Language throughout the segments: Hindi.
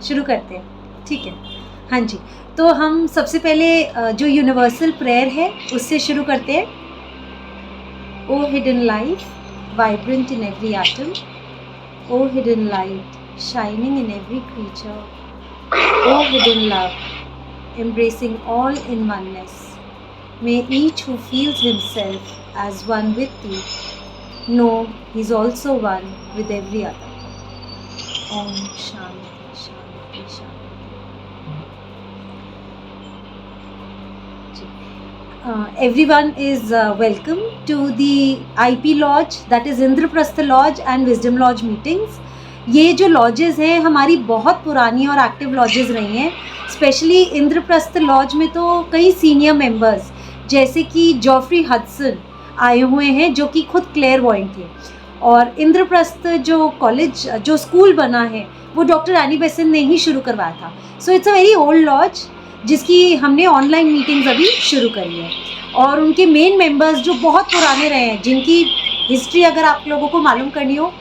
शुरू करते हैं, ठीक है। हाँ जी, तो हम सबसे पहले जो यूनिवर्सल प्रेयर है उससे शुरू करते हैं। O hidden life vibrant in every atom, O hidden light shining in every creature, O hidden love embracing all in oneness, may each who feels himself as one with thee know he's also one with every other. Om Shanti Shanti Shanti. Everyone is welcome to the IP Lodge, that is Indraprastha Lodge and Wisdom Lodge meetings. ये जो लॉजेज़ हैं हमारी बहुत पुरानी और एक्टिव लॉजेज़ रही हैं। स्पेशली इंद्रप्रस्थ लॉज में तो कई सीनियर मेंबर्स जैसे कि जॉफ्री हडसन आए हुए हैं जो कि खुद क्लेयरवॉयंट थे, और इंद्रप्रस्थ जो कॉलेज जो स्कूल बना है वो डॉक्टर एनी बेसेंट ने ही शुरू करवाया था। So it's a very old lodge जिसकी हमने ऑनलाइन मीटिंग्स अभी शुरू करी है, और उनके मेन मेंबर्स जो बहुत पुराने रहे हैं, जिनकी हिस्ट्री अगर आप लोगों को मालूम करनी हो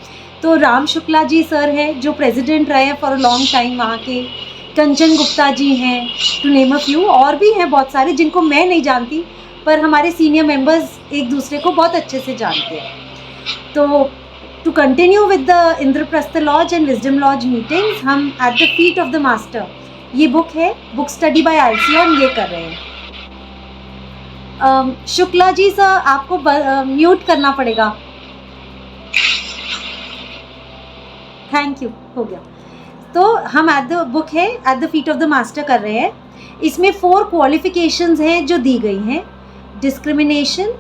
तो राम शुक्ला जी सर हैं जो प्रेसिडेंट रहे हैं फॉर अ लॉन्ग टाइम वहाँ के, कंचन गुप्ता जी हैं, टू नेम अ फ्यू, और भी हैं बहुत सारे जिनको मैं नहीं जानती, पर हमारे सीनियर मेंबर्स एक दूसरे को बहुत अच्छे से जानते हैं। तो to continue with the Indraprastha lodge and wisdom lodge meetings, हम at the feet of the master, ये बुक है, बुक स्टडी बाय अल्सियन, ये कर रहे हैं। शुक्ला जी सर आपको म्यूट करना पड़ेगा। थैंक यू, हो गया। तो हम एट द बुक है at the feet of the master कर रहे हैं। इसमें 4 क्वालिफिकेशंस हैं जो दी गई हैं: discrimination,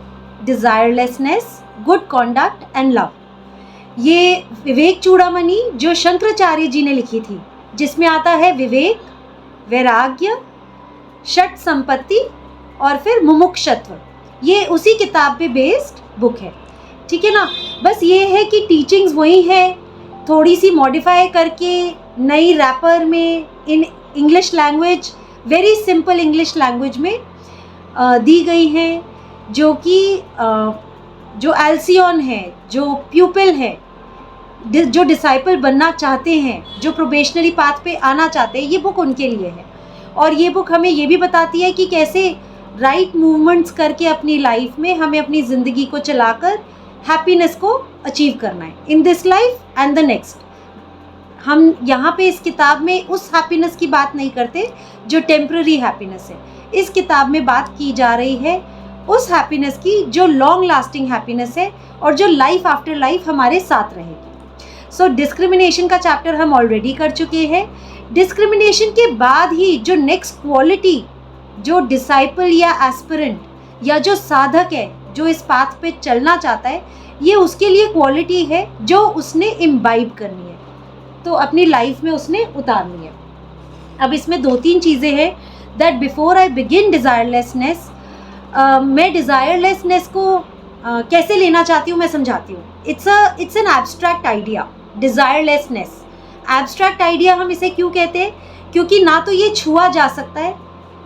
desirelessness, good conduct and love. ये विवेक चूड़ामणि जो शंकराचार्य जी ने लिखी थी, जिसमें आता है विवेक, वैराग्य, षट संपत्ति और फिर मुमुक्षत्व। ये उसी किताब पे बेस्ड बुक है, ठीक है ना। बस ये है कि टीचिंग्स वही है, थोड़ी सी मॉडिफाई करके नई रैपर में in English language, very simple English language में दी गई हैं, जो कि जो एल्सियन है, जो प्यूपिल है, जो डिसाइपल बनना चाहते हैं, जो प्रोबेशनरी पाथ पे आना चाहते हैं, ये बुक उनके लिए है। और ये बुक हमें ये भी बताती है कि कैसे राइट मूवमेंट्स करके अपनी लाइफ में हमें अपनी ज़िंदगी को चलाकर हैप्पीनेस को अचीव करना है in this life and the next. हम यहाँ पे इस किताब में उस हैप्पीनेस की बात नहीं करते जो टेम्पररी हैप्पीनेस है। इस किताब में बात की जा रही है उस हैप्पीनेस की जो लॉन्ग लास्टिंग हैप्पीनेस है और जो लाइफ आफ्टर लाइफ हमारे साथ रहेगी। सो डिस्क्रिमिनेशन का चैप्टर हम ऑलरेडी कर चुके हैं। डिस्क्रिमिनेशन के बाद ही जो नेक्स्ट क्वालिटी जो डिसाइपल या एस्पिरेंट या जो साधक है, जो इस पाथ पे चलना चाहता है, ये उसके लिए क्वालिटी है जो उसने इम्बाइब करनी है, तो अपनी लाइफ में उसने उतारनी है। अब इसमें 2-3 चीज़ें हैं दैट बिफोर आई बिगिन डिज़ायरलेसनेस, मैं डिज़ायरलेसनेस को कैसे लेना चाहती हूँ मैं समझाती हूँ। It's an abstract idea. Desirelessness abstract idea हम इसे क्यों कहते हैं? क्योंकि ना तो ये छुआ जा सकता है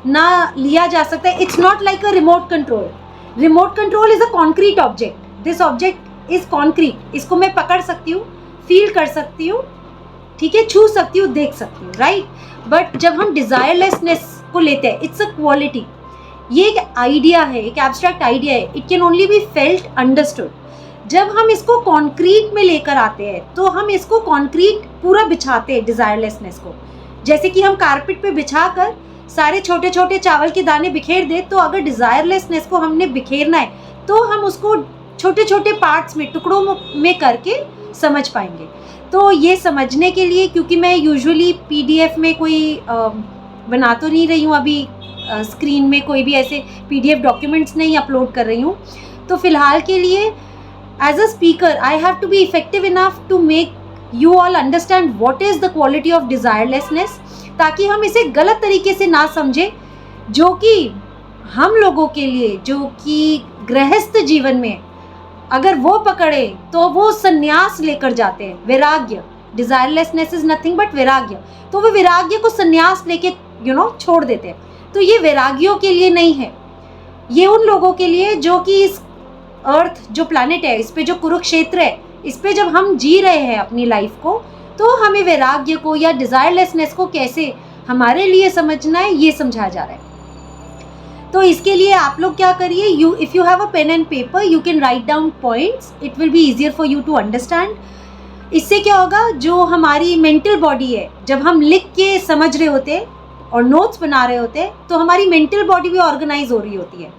ना लिया जा सकता है। It's not like a remote control. Remote control is a concrete object. This object is concrete. इसको मैं पकड़ सकती हूँ, फील कर सकती हूँ, ठीक है, छू सकती हूँ, देख सकती हूँ, राइट। बट जब हम डिज़ायरलेसनेस को लेते हैं, इट्स अ क्वालिटी। ये एक आइडिया है, एक एब्स्ट्रैक्ट आइडिया है। It can only be felt, understood. जब हम इसको कॉन्क्रीट में लेकर आते हैं तो हम इसको कॉन्क्रीट पूरा बिछाते हैं डिज़ायरलेसनेस को। जैसे कि हम कारपेट पे बिछा कर सारे छोटे छोटे चावल के दाने बिखेर दे, तो अगर डिज़ायरलेसनेस को हमने बिखेरना है तो हम उसको छोटे छोटे पार्ट्स में, टुकड़ों में करके समझ पाएंगे। तो ये समझने के लिए, क्योंकि मैं यूजुअली PDF में कोई बना तो नहीं रही हूँ अभी, स्क्रीन में कोई भी ऐसे PDF डॉक्यूमेंट्स नहीं अपलोड कर रही हूँ, तो फ़िलहाल के लिए as a speaker I have to be effective enough to make you all understand what is the quality of desirelessness, ताकि हम इसे गलत तरीके से ना समझें, जो कि हम लोगों के लिए, जो कि गृहस्थ जीवन में अगर वो पकड़े तो वो संन्यास लेकर जाते हैं, वैराग्य। डिज़ायरलेसनेस इज नथिंग बट वैराग्य। तो वो वैराग्य को संन्यास लेके छोड़ देते हैं। तो ये वैरागियों के लिए नहीं है, ये उन लोगों के लिए जो कि इस अर्थ जो प्लैनेट है, इस पे जो कुरुक्षेत्र है, इस पे जब हम जी रहे हैं अपनी लाइफ को, तो हमें वैराग्य को या डिज़ायरलेसनेस को कैसे हमारे लिए समझना है, ये समझाया जा रहा है। तो इसके लिए आप लोग क्या करिए, if you have a pen and paper you can write down points, it will be easier for you to understand. इससे क्या होगा, जो हमारी मेंटल बॉडी है, जब हम लिख के समझ रहे होते हैं और नोट्स बना रहे होते हैं, तो हमारी मेंटल बॉडी भी ऑर्गेनाइज हो रही होती है।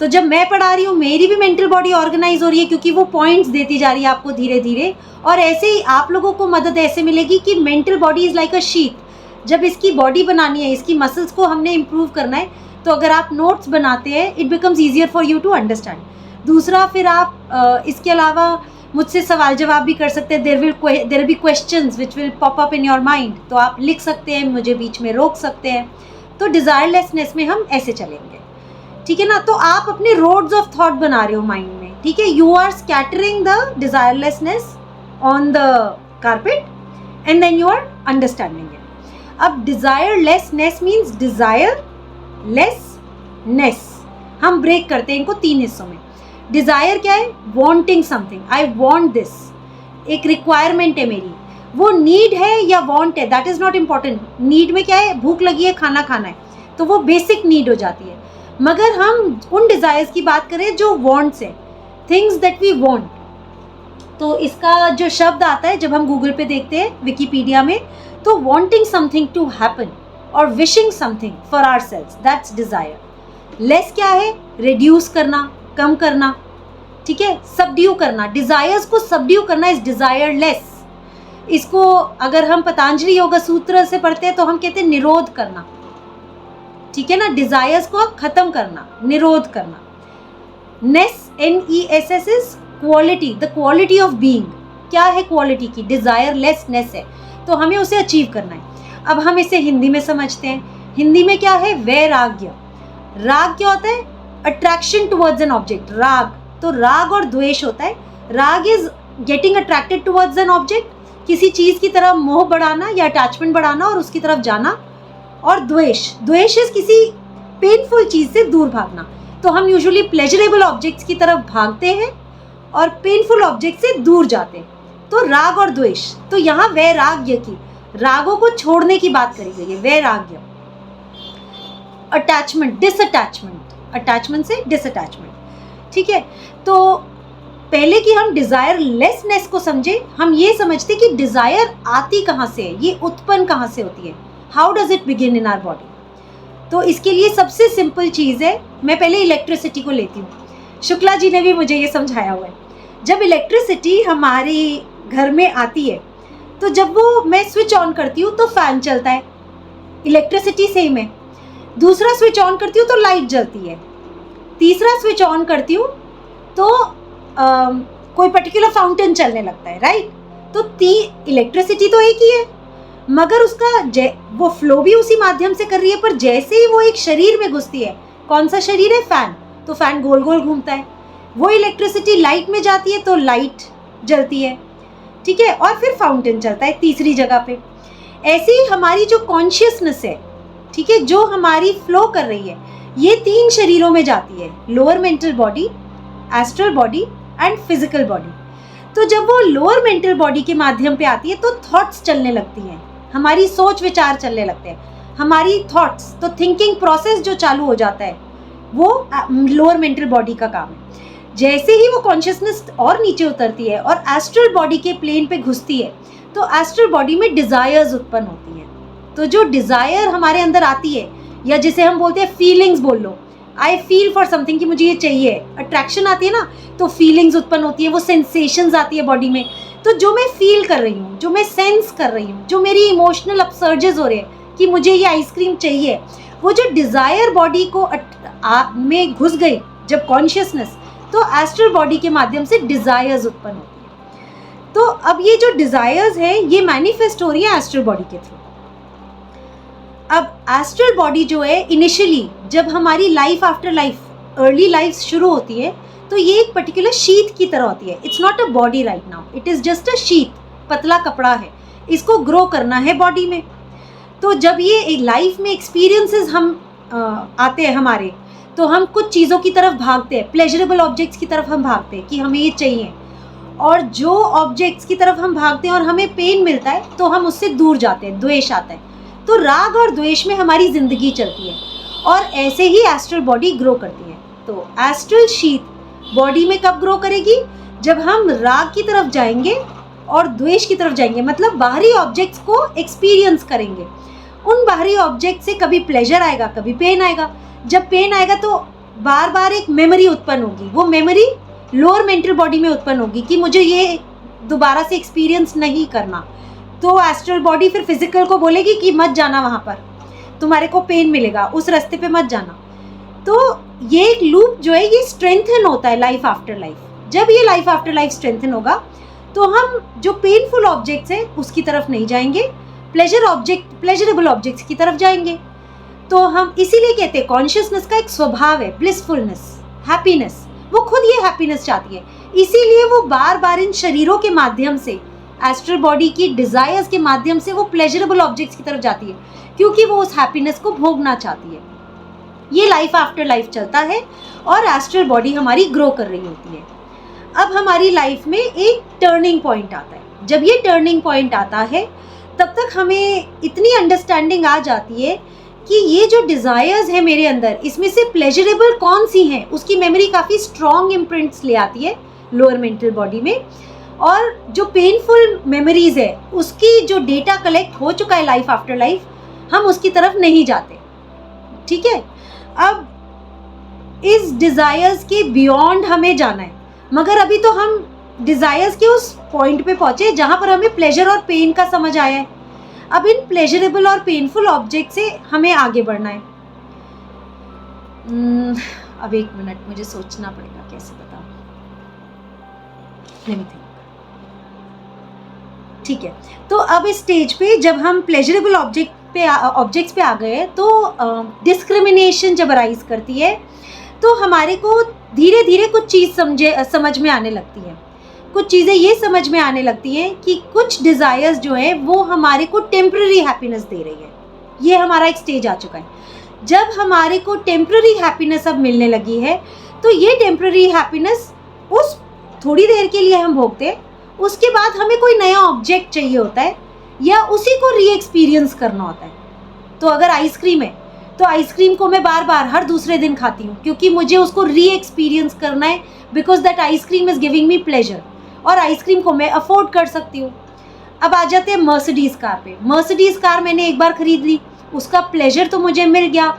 तो जब मैं पढ़ा रही हूँ मेरी भी मेंटल बॉडी ऑर्गेनाइज हो रही है, क्योंकि वो पॉइंट्स देती जा रही है आपको धीरे धीरे। और ऐसे ही आप लोगों को मदद ऐसे मिलेगी कि mental body is like a sheet. जब इसकी बॉडी बनानी है, इसकी मसल्स को हमने इम्प्रूव करना है, तो अगर आप नोट्स बनाते हैं it becomes easier for you to understand. दूसरा, फिर आप इसके अलावा मुझसे सवाल जवाब भी कर सकते हैं। There will be questions which will pop up in your mind, तो आप लिख सकते हैं, मुझे बीच में रोक सकते हैं। तो डिज़ायरलेसनेस में हम ऐसे चलेंगे, ठीक है ना। तो आप अपने रोड्स ऑफ थॉट बना रहे हो माइंड में, ठीक है। You are scattering the desirelessness on the carpet and then you are understanding it. अब डिज़ायरलेसनेस मीन्स डिज़ायर लेसनेस। हम ब्रेक करते हैं इनको 3 हिस्सों में। डिज़ायर क्या है, wanting something, I want this, एक रिक्वायरमेंट है मेरी। वो नीड है या वॉन्ट है, that is not important. Need में क्या है, भूख लगी है, खाना खाना है, तो वो बेसिक नीड हो जाती है। मगर हम उन डिज़ायर्स की बात करें जो वॉन्ट्स है, थिंग्स दैट वी वॉन्ट, तो इसका जो शब्द आता है जब हम गूगल पे देखते हैं, विकीपीडिया में, तो वॉन्टिंग समथिंग टू हैपन और wishing something for ourselves, that's desire. Less क्या है, रिड्यूस करना, कम करना, ठीक है, सबड्यू करना। डिज़ायर्स को सबड्यू करना इज डिज़ायर लेस। इसको अगर हम पतंजलि योगा सूत्र से पढ़ते हैं तो हम कहते हैं निरोध करना, ठीक है ना। डिज़ायर्स को ख़त्म करना, निरोध करना। नेस, NESS is quality, the quality of being. क्या है क्वालिटी की, डिज़ायरलेसनेस है, तो हमें उसे अचीव करना है। अब हम इसे हिंदी में समझते हैं। हिंदी में क्या है, वैराग्य। राग क्या होता है, अट्रैक्शन टुवर्ड्स एन ऑब्जेक्ट, राग। तो राग और द्वेष होता है। राग is getting attracted towards an object, किसी चीज़ की तरफ मोह बढ़ाना या अटैचमेंट बढ़ाना और उसकी तरफ जाना। और द्वेष इज किसी पेनफुल चीज़ से दूर भागना। तो हम यूजुअली प्लेजरेबल ऑब्जेक्ट्स की तरफ भागते हैं और पेनफुल ऑब्जेक्ट से दूर जाते हैं। तो राग और द्वेष। तो यहाँ वैराग्य की, रागों को छोड़ने की बात करी गई है, वैराग्य। अटैचमेंट, डिसअटैचमेंट, अटैचमेंट से डिसअटैचमेंट, ठीक है। तो पहले कि हम डिज़ायरलेसनेस को समझे, हम ये समझते कि डिज़ायर आती कहाँ से है, ये उत्पन्न कहाँ से होती है, how does it begin in our body. तो इसके लिए सबसे सिंपल चीज़ है, मैं पहले इलेक्ट्रिसिटी को लेती हूँ। शुक्ला जी ने भी मुझे ये समझाया हुआ है। जब इलेक्ट्रिसिटी हमारे घर में आती है, तो जब वो मैं स्विच ऑन करती हूँ तो फ़ैन चलता है, इलेक्ट्रिसिटी सेम है। दूसरा स्विच ऑन करती हूँ तो लाइट जलती है। तीसरा स्विच ऑन करती हूँ तो कोई पर्टिकुलर फाउंटेन चलने लगता है, राइट। तो इलेक्ट्रिसिटी तो एक ही है, मगर उसका वो फ्लो भी उसी माध्यम से कर रही है। पर जैसे ही वो एक शरीर में घुसती है, कौन सा शरीर है, फैन, तो फैन गोल गोल घूमता है। वो इलेक्ट्रिसिटी लाइट में जाती है तो लाइट जलती है, ठीक है, और फिर फाउंटेन चलता है तीसरी जगह पे। ऐसे ही हमारी जो कॉन्शियसनेस है, ठीक है, जो हमारी फ्लो कर रही है, ये 3 शरीरों में जाती है, lower mental body, astral body and physical body. तो जब वो लोअर मेंटल बॉडी के माध्यम पे आती है तो थॉट्स चलने लगती हैं, हमारी सोच विचार चलने लगते हैं, हमारी थॉट्स, तो थिंकिंग प्रोसेस जो चालू हो जाता है वो लोअर मेंटल बॉडी का काम है। जैसे ही वो कॉन्शियसनेस और नीचे उतरती है और एस्ट्रल बॉडी के प्लेन पे घुसती है, तो एस्ट्रल बॉडी में डिज़ायर्स उत्पन्न होती हैं। तो जो डिज़ायर हमारे अंदर आती है, या जिसे हम बोलते हैं फीलिंग्स, बोल लो, आई फील फॉर समथिंग, कि मुझे ये चाहिए, अट्रैक्शन आती है ना, तो फीलिंग्स उत्पन्न होती है, वो सेंसेशंस आती है बॉडी में। तो जो मैं फील कर रही हूँ, जो मैं सेंस कर रही हूँ, जो मेरी इमोशनल अपसर्जेस हो रहे हैं कि मुझे ये आइसक्रीम चाहिए, वो जो डिज़ायर बॉडी को में घुस गई जब कॉन्शियसनेस, तो एस्ट्रल बॉडी के माध्यम से डिज़ायर्स उत्पन्न होती है। तो अब ये जो डिज़ायर्स है ये मैनिफेस्ट हो रही है एस्ट्रल बॉडी के थ्रू। अब एस्ट्रल बॉडी जो है, इनिशियली जब हमारी life after life, early life शुरू होती है, तो ये एक पर्टिकुलर शीट की तरह होती है। It's not a body right now, it is just a sheet, पतला कपड़ा है, इसको ग्रो करना है बॉडी में। तो जब ये लाइफ में एक्सपीरियंसेस हम आते हैं हमारे, तो हम कुछ चीज़ों की तरफ भागते हैं, प्लेजरेबल ऑब्जेक्ट्स की तरफ हम भागते हैं कि हमें ये चाहिए। और जो ऑब्जेक्ट्स की तरफ हम भागते हैं और हमें पेन मिलता है तो हम उससे दूर जाते हैं, द्वेष आता है। तो राग और द्वेष में हमारी ज़िंदगी चलती है और ऐसे ही एस्ट्रल बॉडी ग्रो करती है। तो एस्ट्रल शीथ बॉडी में कब ग्रो करेगी? जब हम राग की तरफ जाएंगे और द्वेष की तरफ जाएंगे, मतलब बाहरी ऑब्जेक्ट्स को एक्सपीरियंस करेंगे। उन बाहरी ऑब्जेक्ट से कभी प्लेजर आएगा, कभी पेन आएगा। जब पेन आएगा तो बार बार एक मेमोरी उत्पन्न होगी, वो मेमोरी लोअर मेंटल बॉडी में उत्पन्न होगी कि मुझे ये दोबारा से एक्सपीरियंस नहीं करना। तो एस्ट्रल बॉडी फिर फिजिकल को बोलेगी कि मत जाना वहाँ पर, तुम्हारे को पेन मिलेगा, उस रास्ते पे मत जाना। तो ये एक लूप जो है ये स्ट्रेंथन होता है लाइफ आफ्टर लाइफ। जब ये लाइफ आफ्टर लाइफ स्ट्रेंथन होगा तो हम जो पेनफुल ऑब्जेक्ट्स हैं उसकी तरफ नहीं जाएंगे, प्लेजरेबल ऑब्जेक्ट्स की तरफ जाएंगे। तो हम इसीलिए कहते हैं कॉन्शियसनेस का एक स्वभाव है ब्लिसफुलनेस, हैप्पीनेस। वो खुद ये हैप्पीनेस चाहती है, इसीलिए वो बार बार इन शरीरों के माध्यम से, एस्ट्रल बॉडी की डिजायर्स के माध्यम से वो प्लेजरेबल ऑब्जेक्ट्स की तरफ जाती है, क्योंकि वो उस हैप्पीनेस को भोगना चाहती है। ये लाइफ आफ्टर लाइफ चलता है और एस्ट्रल बॉडी हमारी ग्रो कर रही होती है। अब हमारी लाइफ में एक टर्निंग पॉइंट आता है। जब ये टर्निंग पॉइंट आता है तब तक हमें इतनी अंडरस्टैंडिंग आ जाती है कि ये जो डिज़ायर्स है मेरे अंदर, इसमें से प्लेजरेबल कौन सी हैं, उसकी मेमोरी काफ़ी स्ट्रॉन्ग इम्प्रिंट्स ले आती है लोअर मेंटल बॉडी में। और जो पेनफुल मेमोरीज है उसकी जो डेटा कलेक्ट हो चुका है लाइफ आफ्टर लाइफ, हम उसकी तरफ नहीं जाते। ठीक है, अब इस डिज़ायर्स के बियॉन्ड हमें जाना है, मगर अभी तो हम डिज़ायर्स के उस पॉइंट पे पहुँचे जहाँ पर हमें प्लेजर और पेन का समझ आया है। अब इन प्लेजरेबल और पेनफुल ऑब्जेक्ट से हमें आगे बढ़ना है। अब एक मिनट, मुझे सोचना पड़ेगा कैसे बताऊं। Let me think. ठीक है, तो अब इस स्टेज पे जब हम प्लेजरेबल ऑब्जेक्ट्स पे आ गए तो डिस्क्रिमिनेशन जब अराइज करती है तो हमारे को धीरे धीरे कुछ चीज़ समझ में आने लगती है। कुछ चीज़ें ये समझ में आने लगती हैं कि कुछ डिज़ायर्स जो हैं वो हमारे को टेम्प्ररी हैप्पीनेस दे रही है। ये हमारा एक स्टेज आ चुका है। जब हमारे को टेम्प्ररी हैप्पीनेस अब मिलने लगी है तो ये टेम्प्ररी हैप्पीनेस उस थोड़ी देर के लिए हम भोगते हैं, उसके बाद हमें कोई नया ऑब्जेक्ट चाहिए होता है या उसी को री एक्सपीरियंस करना होता है। तो अगर आइसक्रीम है तो आइसक्रीम को मैं बार बार हर दूसरे दिन खाती हूँ क्योंकि मुझे उसको री एक्सपीरियंस करना है, because that ice cream is giving me pleasure, और आइसक्रीम को मैं अफोर्ड कर सकती हूँ। अब आ जाते हैं मर्सिडीज़ कार पे। मर्सिडीज़ कार मैंने एक बार ख़रीद ली, उसका प्लेजर तो मुझे मिल गया,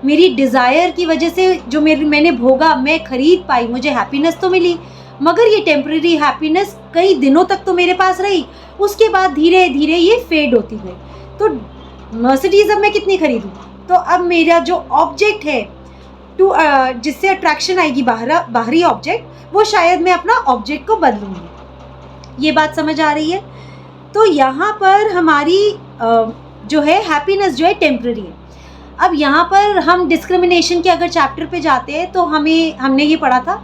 मेरी डिज़ायर की वजह से जो मैंने भोगा, मैं ख़रीद पाई, मुझे हैप्पीनेस तो मिली, मगर ये टेम्प्रेरी हैप्पीनेस कई दिनों तक तो मेरे पास रही, उसके बाद धीरे धीरे ये फेड होती गई। तो मर्सिडीज़ अब मैं कितनी खरीदूँ? तो अब मेरा जो ऑब्जेक्ट है जिससे अट्रैक्शन आएगी बाहरी ऑब्जेक्ट, वो शायद मैं अपना ऑब्जेक्ट को बदलूँगी। ये बात समझ आ रही है? तो यहाँ पर हमारी जो है हैप्पीनेस जो है टेम्प्रेरी है। अब यहाँ पर हम डिस्क्रिमिनेशन के अगर चैप्टर पे जाते हैं तो हमने ये पढ़ा था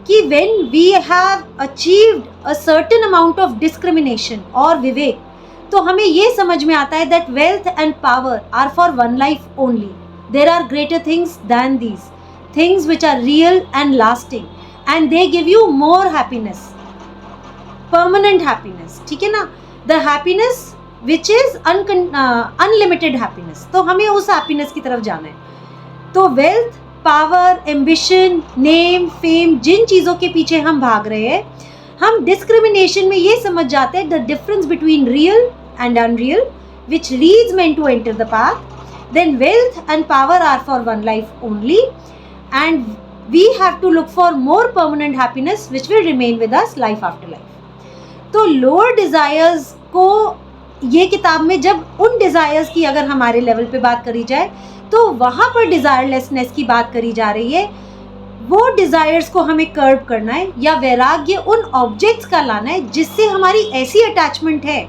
कि when we have achieved a certain amount of discrimination और विवेक, तो हमें ये समझ में आता है that wealth and power are for one life only. There are greater things than these, things which are real and lasting, and they give you more happiness, permanent happiness. ठीक है ना? The happiness which is unlimited happiness. तो हमें उस हैप्पीनेस की तरफ जाना है। तो wealth, power, ambition, name, fame, जिन चीज़ों के पीछे हम भाग रहे हैं, हम डिस्क्रिमिनेशन में ये समझ जाते हैं the difference between real and unreal which leads man to enter the path. Then wealth and power are for one life only and we have to look for more permanent happiness which will remain with us life after life. तो लोअर डिज़ायर्स को ये किताब में जब उन डिज़ायर्स की अगर हमारे लेवल पे बात करी जाए तो वहाँ पर डिज़ायरलेसनेस की बात करी जा रही है। वो डिज़ायर्स को हमें कर्ब करना है या वैराग्य उन ऑब्जेक्ट्स का लाना है जिससे हमारी ऐसी अटैचमेंट है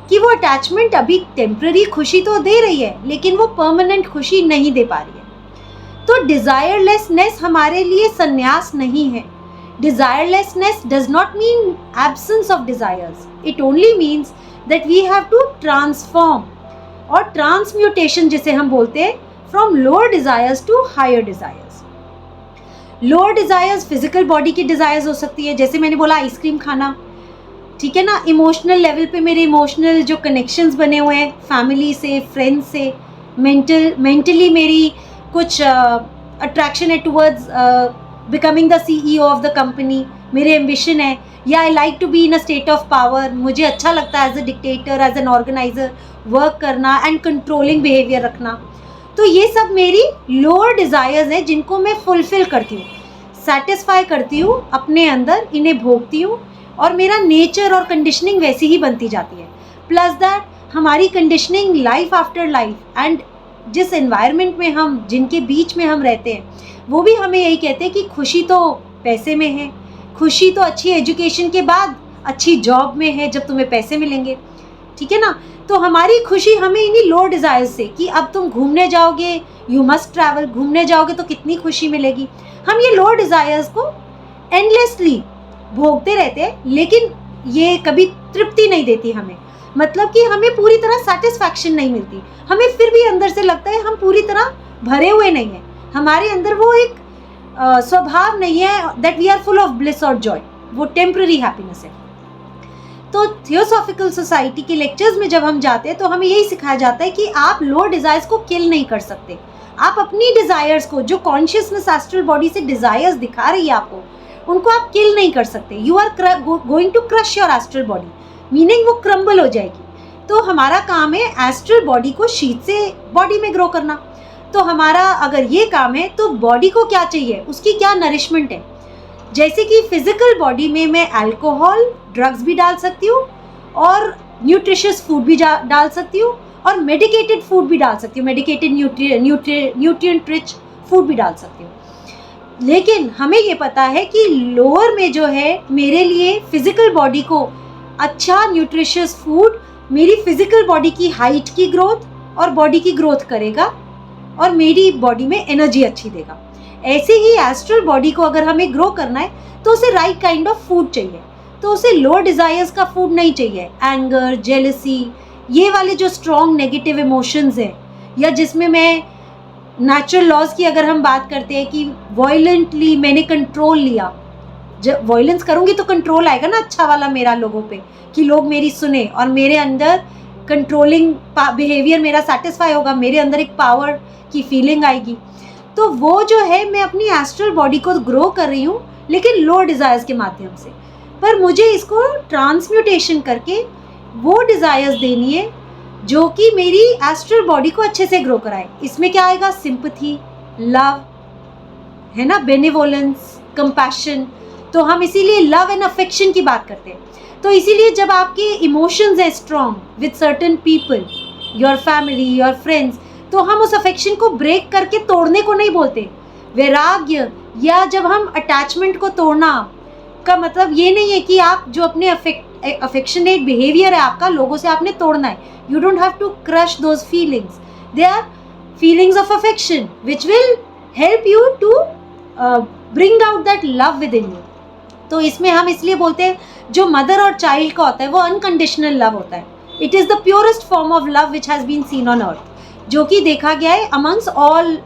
कि वो अटैचमेंट अभी टेम्प्ररी खुशी तो दे रही है लेकिन वो परमानेंट खुशी नहीं दे पा रही है। तो डिज़ायरलेसनेस हमारे लिए संन्यास नहीं है। Desirelessness does not mean absence of desires, it only means that we have to transform और ट्रांसम्यूटेशन जिसे हम बोलते हैं, from lower desires to higher desires. Lower desires physical body की डिज़ायर्स हो सकती है, जैसे मैंने बोला आइसक्रीम खाना, ठीक है ना। इमोशनल लेवल पे मेरे इमोशनल जो कनेक्शंस बने हुए हैं फैमिली से, फ्रेंड्स से, मेंटली मेरी कुछ अट्रैक्शन है towards becoming the CEO of the company, मेरे एम्बिशन है, या I like to be in a state of power, मुझे अच्छा लगता है as a dictator, as an organizer work करना एंड कंट्रोलिंग बिहेवियर रखना। तो ये सब मेरी लोअर डिज़ायर्स हैं जिनको मैं फुलफ़िल करती हूँ, सेटिस्फाई करती हूँ अपने अंदर, इन्हें भोगती हूँ और मेरा नेचर और कंडीशनिंग वैसी ही बनती जाती है। प्लस दैट हमारी conditioning life after life and जिस एनवायरनमेंट में हम, जिनके बीच में हम रहते हैं, वो भी हमें यही कहते हैं कि खुशी तो पैसे में है, खुशी तो अच्छी एजुकेशन के बाद अच्छी जॉब में है जब तुम्हें पैसे मिलेंगे, ठीक है ना। तो हमारी खुशी हमें इन्हीं लो डिज़ायर्स से, कि अब तुम घूमने जाओगे, यू मस्ट ट्रैवल, घूमने जाओगे तो कितनी खुशी मिलेगी, हम ये लो डिज़ायर्स को एंडलेसली भोगते रहते हैं, लेकिन ये कभी तृप्ति नहीं देती हमें, मतलब कि हमें पूरी तरह सेटिस्फैक्शन नहीं मिलती, हमें फिर भी अंदर से लगता है हम पूरी तरह भरे हुए नहीं हैं, हमारे अंदर वो एक स्वभाव नहीं है that we are full of bliss और जॉय, वो टेम्पररी हैप्पीनेस है। तो थियोसॉफिकल सोसाइटी के लेक्चर्स में जब हम जाते हैं तो हमें यही सिखाया जाता है कि आप लो डिज़ायर्स को किल नहीं कर सकते, आप अपनी डिज़ायर्स को, जो कॉन्शियसनेस एस्ट्रल बॉडी से डिज़ायर्स दिखा रही है आपको, उनको आप किल नहीं कर सकते। You are going to crush your astral body, meaning वो क्रम्बल हो जाएगी। तो हमारा काम है एस्ट्रल बॉडी को शीत से बॉडी में ग्रो करना। तो हमारा अगर ये काम है तो बॉडी को क्या चाहिए, उसकी क्या नरिशमेंट है। जैसे कि फिजिकल बॉडी में मैं अल्कोहल, ड्रग्स भी डाल सकती हूँ और न्यूट्रिशियस फूड भी डाल सकती हूँ और मेडिकेटेड फूड भी डाल सकती हूँ, मेडिकेटेड न्यूट्रिएंट रिच फूड भी डाल सकती हूँ। लेकिन हमें ये पता है कि लोअर में जो है मेरे लिए फिजिकल बॉडी को अच्छा न्यूट्रिशियस फूड मेरी फिजिकल बॉडी की हाइट की ग्रोथ और बॉडी की ग्रोथ करेगा और मेरी बॉडी में एनर्जी अच्छी देगा। ऐसे ही एस्ट्रल बॉडी को अगर हमें ग्रो करना है तो उसे राइट काइंड ऑफ फूड चाहिए, तो उसे लोअर डिज़ायर्स का फूड नहीं चाहिए। एंगर, जेलसी, ये वाले जो स्ट्रॉन्ग नेगेटिव इमोशंस हैं, या जिसमें मैं नेचुरल लॉज की अगर हम बात करते हैं कि वॉयलेंटली मैंने कंट्रोल लिया, जब वॉयलेंस करूँगी तो कंट्रोल आएगा ना अच्छा वाला मेरा लोगों पे, कि लोग मेरी सुने और मेरे अंदर कंट्रोलिंग बिहेवियर मेरा सेटिस्फाई होगा, मेरे अंदर एक पावर की फीलिंग आएगी। तो वो जो है मैं अपनी एस्ट्रल बॉडी को ग्रो कर रही हूँ लेकिन लो डिज़ायर्स के माध्यम से, पर मुझे इसको ट्रांसम्यूटेशन करके वो डिज़ायर्स देनी है जो कि मेरी एस्ट्रल बॉडी को अच्छे से ग्रो कराए। इसमें क्या आएगा, सिंपैथी, लव, है ना, बेनिवोलेंस, कंपैशन। तो हम इसीलिए लव एंड अफेक्शन की बात करते हैं। तो इसीलिए जब आपके इमोशंस हैं strong with certain people, your family, your friends, तो हम उस अफेक्शन को ब्रेक करके तोड़ने को नहीं बोलते। वैराग्य या जब हम अटैचमेंट को तोड़ना का मतलब ये नहीं है कि आप जो अपने अफेक्शनेट बिहेवियर है आपका, लोगों से आपने तोड़ना है। You don't have to crush those feelings, they are feelings of affection which will help you to bring out that love within you. तो इसमें हम इसलिए बोलते हैं जो मदर और चाइल्ड का होता है वो अनकंडीशनल लव होता है। It is the purest form of love which has been seen on earth, जो कि देखा गया है amongst all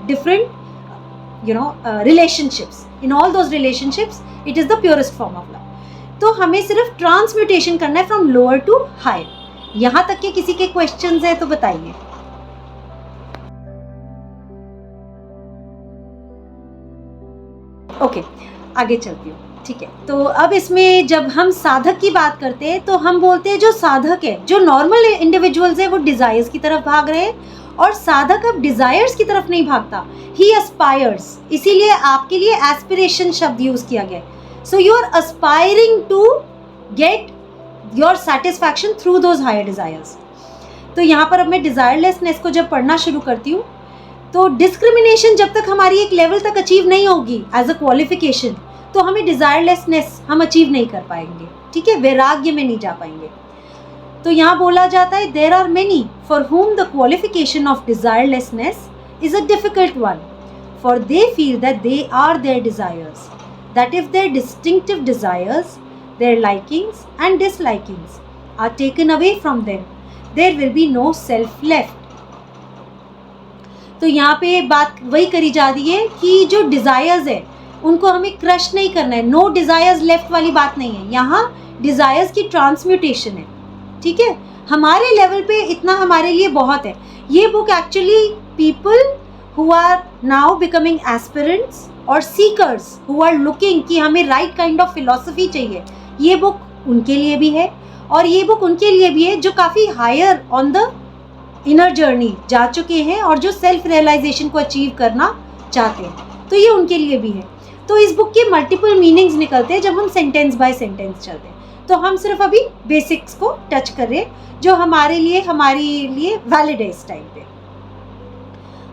different relationships. In all those relationships, it is the purest form of love. तो हमें सिर्फ ट्रांसम्यूटेशन करना है फ्रॉम लोअर टू हायर। यहाँ तक के किसी के क्वेश्चंस है तो बताइए। ओके, आगे चलती हूँ, ठीक है। तो अब इसमें जब हम साधक की बात करते हैं तो हम बोलते हैं जो साधक है, जो नॉर्मल इंडिविजुअल्स है वो डिजायर्स की तरफ भाग रहे हैं, और साधक अब डिजायर्स की तरफ नहीं भागता, ही एस्पायर्स। इसीलिए आपके लिए एस्पिरेशन शब्द यूज किया गया है। So you are aspiring to get your satisfaction through those higher desires. तो यहाँ पर अब मैं डिजायरलेसनेस को जब पढ़ना शुरू करती हूँ तो डिस्क्रिमिनेशन जब तक हमारी एक लेवल तक अचीव नहीं होगी एज अ क्वालिफिकेशन, तो हमें डिजायरलेसनेस हम अचीव नहीं कर पाएंगे, ठीक है, वैराग्य में नहीं जा पाएंगे। तो यहाँ बोला जाता है there are many for whom the qualification of desirelessness is a difficult one, for they feel that they are their desires, that if their distinctive desires, their likings and dislikings are taken away from them, there will be no self left. तो यहाँ पे बात वही करी जा रही है कि जो डिज़ायर्स है उनको हमें क्रश नहीं करना है, नो डिज़ायर्स लेफ्ट वाली बात नहीं है, यहाँ डिज़ायर्स की ट्रांसम्यूटेशन है, ठीक है। हमारे लेवल पे इतना हमारे लिए बहुत है। ये book actually people who are now becoming aspirants और सीकर्स हु आर लुकिंग कि हमें राइट काइंड ऑफ फिलॉसफी चाहिए, ये बुक उनके लिए भी है। और ये बुक उनके लिए भी है जो काफ़ी higher on the inner journey जा चुके हैं और जो सेल्फ रियलाइजेशन को अचीव करना चाहते हैं, तो ये उनके लिए भी है। तो इस बुक के मल्टीपल मीनिंग्स निकलते हैं जब हम सेंटेंस बाय सेंटेंस चलते हैं। तो हम सिर्फ अभी बेसिक्स को टच कर रहे हैं जो हमारे लिए वैलिड है इस टाइम पे।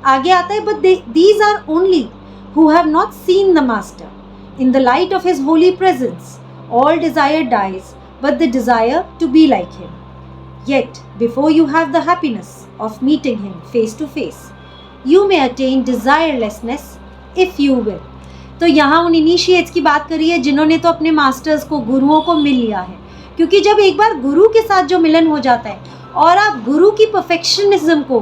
आगे आता है, but these are only who have not seen the master in the light of his holy presence all desire dies but the desire to be like him, yet before you have the happiness of meeting him face to face you may attain desirelessness if you will. तो यहाँ उन इनिशिएट्स की बात करी है जिन्होंने तो अपने मास्टर्स को, गुरुओं को मिल लिया है, क्योंकि जब एक बार गुरु के साथ जो मिलन हो जाता है और आप गुरु की परफेक्शनिज्म को,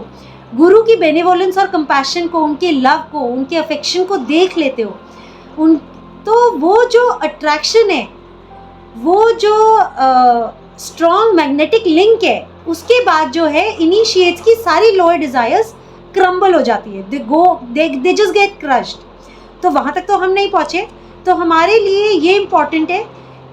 गुरु की बेनेवोलेंस और कंपैशन को, उनके लव को, उनके अफेक्शन को देख लेते हो, तो वो जो अट्रैक्शन है, वो जो स्ट्रॉन्ग मैग्नेटिक लिंक है, उसके बाद जो है इनिशिएट्स की सारी लोअर डिजायर्स क्रम्बल हो जाती है, दे जस्ट गेट क्रश्ड। तो वहाँ तक तो हम नहीं पहुँचे। तो हमारे लिए ये इम्पॉर्टेंट है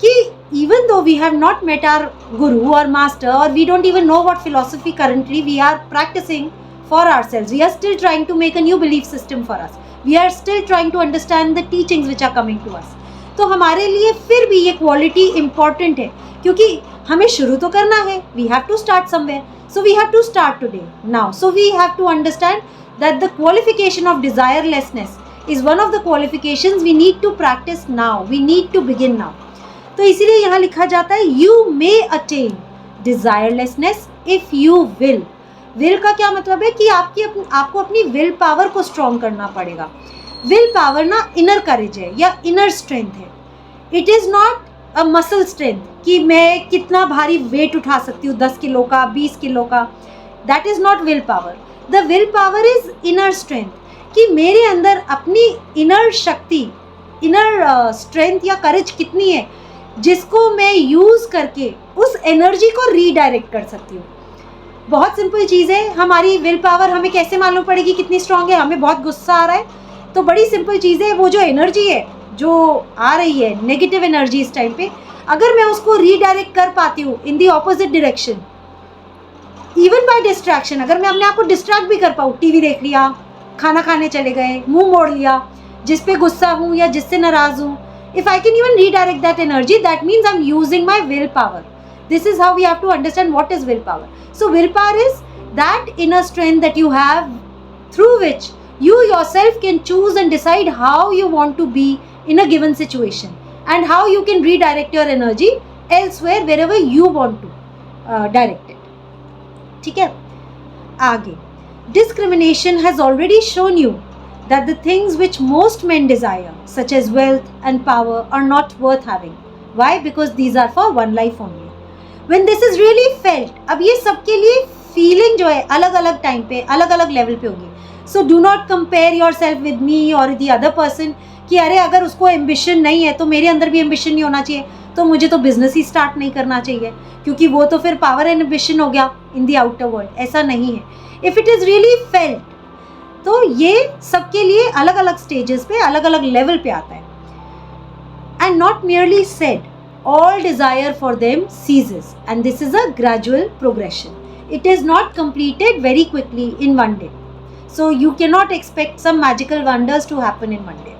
कि even though we have not met our guru or master, or we don't even know what philosophy currently we are practicing for ourselves, we are still trying to make a new belief system for us, we are still trying to understand the teachings which are coming to us। तो हमारे लिए फिर भी ये क्वालिटी इम्पॉर्टेंट है, क्योंकि हमें शुरू तो करना है, we have to start somewhere, so we have to start today now, so we have to understand that the qualification of desirelessness is one of the qualifications we need to practice now, we need to begin now। तो इसीलिए यहाँ लिखा जाता है you may attain desirelessness if you will। will का क्या मतलब है कि आपको अपनी विल पावर को स्ट्रॉन्ग करना पड़ेगा। विल पावर ना इनर करेज है या इनर स्ट्रेंथ है, it is not a muscle strength कि मैं कितना भारी वेट उठा सकती हूँ, 10 किलो का, 20 किलो का, that is not will power. The will power is inner strength, कि मेरे अंदर अपनी इनर शक्ति, इनर स्ट्रेंथ या करेज कितनी है जिसको मैं यूज़ करके उस एनर्जी को रीडायरेक्ट कर सकती हूँ। बहुत सिंपल चीज़ है, हमारी विल पावर हमें कैसे मालूम पड़ेगी कितनी स्ट्रांग है। हमें बहुत गुस्सा आ रहा है तो बड़ी सिंपल चीज़ है, वो जो एनर्जी है जो आ रही है नेगेटिव एनर्जी इस टाइम पे, अगर मैं उसको रीडायरेक्ट कर पाती हूँ in the opposite direction, even by distraction, अगर मैं अपने आप को डिस्ट्रैक्ट भी कर पाऊँ, टीवी देख लिया, खाना खाने चले गए, मुंह मोड़ लिया, जिस पे गुस्सा हूँ या जिससे नाराज़ हूँ, if I can even redirect that energy, that means I'm using my willpower। This is how we have to understand what is willpower। So willpower is that inner strength that you have through which you yourself can choose and decide how you want to be in a given situation and how you can redirect your energy elsewhere wherever you want to direct it। ठीक है, आगे discrimination has already shown you that the things which most men desire, such as wealth and power, are not worth having। Why? Because these are for one life only। When this is really felt, अब ये सबके लिए फीलिंग जो है अलग अलग टाइम पे, अलग अलग लेवल पे होगी। So do not compare your self with me और दी अदर पर्सन कि अरे अगर उसको एम्बिशन नहीं है तो मेरे अंदर भी एम्बिशन नहीं होना चाहिए, तो मुझे तो बिजनेस ही स्टार्ट नहीं करना चाहिए क्योंकि वो तो फिर पावर एंड एम्बिशन हो गया इन दी आउटर वर्ल्ड। ऐसा नहीं है। If it is really felt, तो ये सबके लिए अलग अलग स्टेजेस पे, अलग अलग लेवल पे आता है। And not merely said, all desire for them ceases, and this is a gradual progression। It is not completed very quickly in one day, so you cannot expect some magical wonders to happen in one day।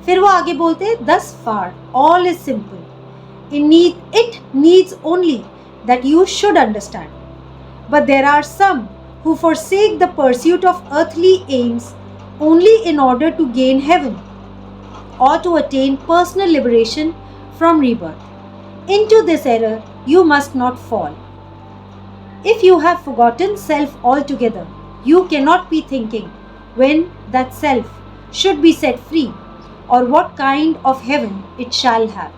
फिर वो आगे बोलते हैं, thus far all is simple, it needs only that you should understand, but there are some who forsake the pursuit of earthly aims only in order to gain heaven or to attain personal liberation from rebirth। Into this error you must not fall। If you have forgotten self altogether, you cannot be thinking when that self should be set free or what kind of heaven it shall have।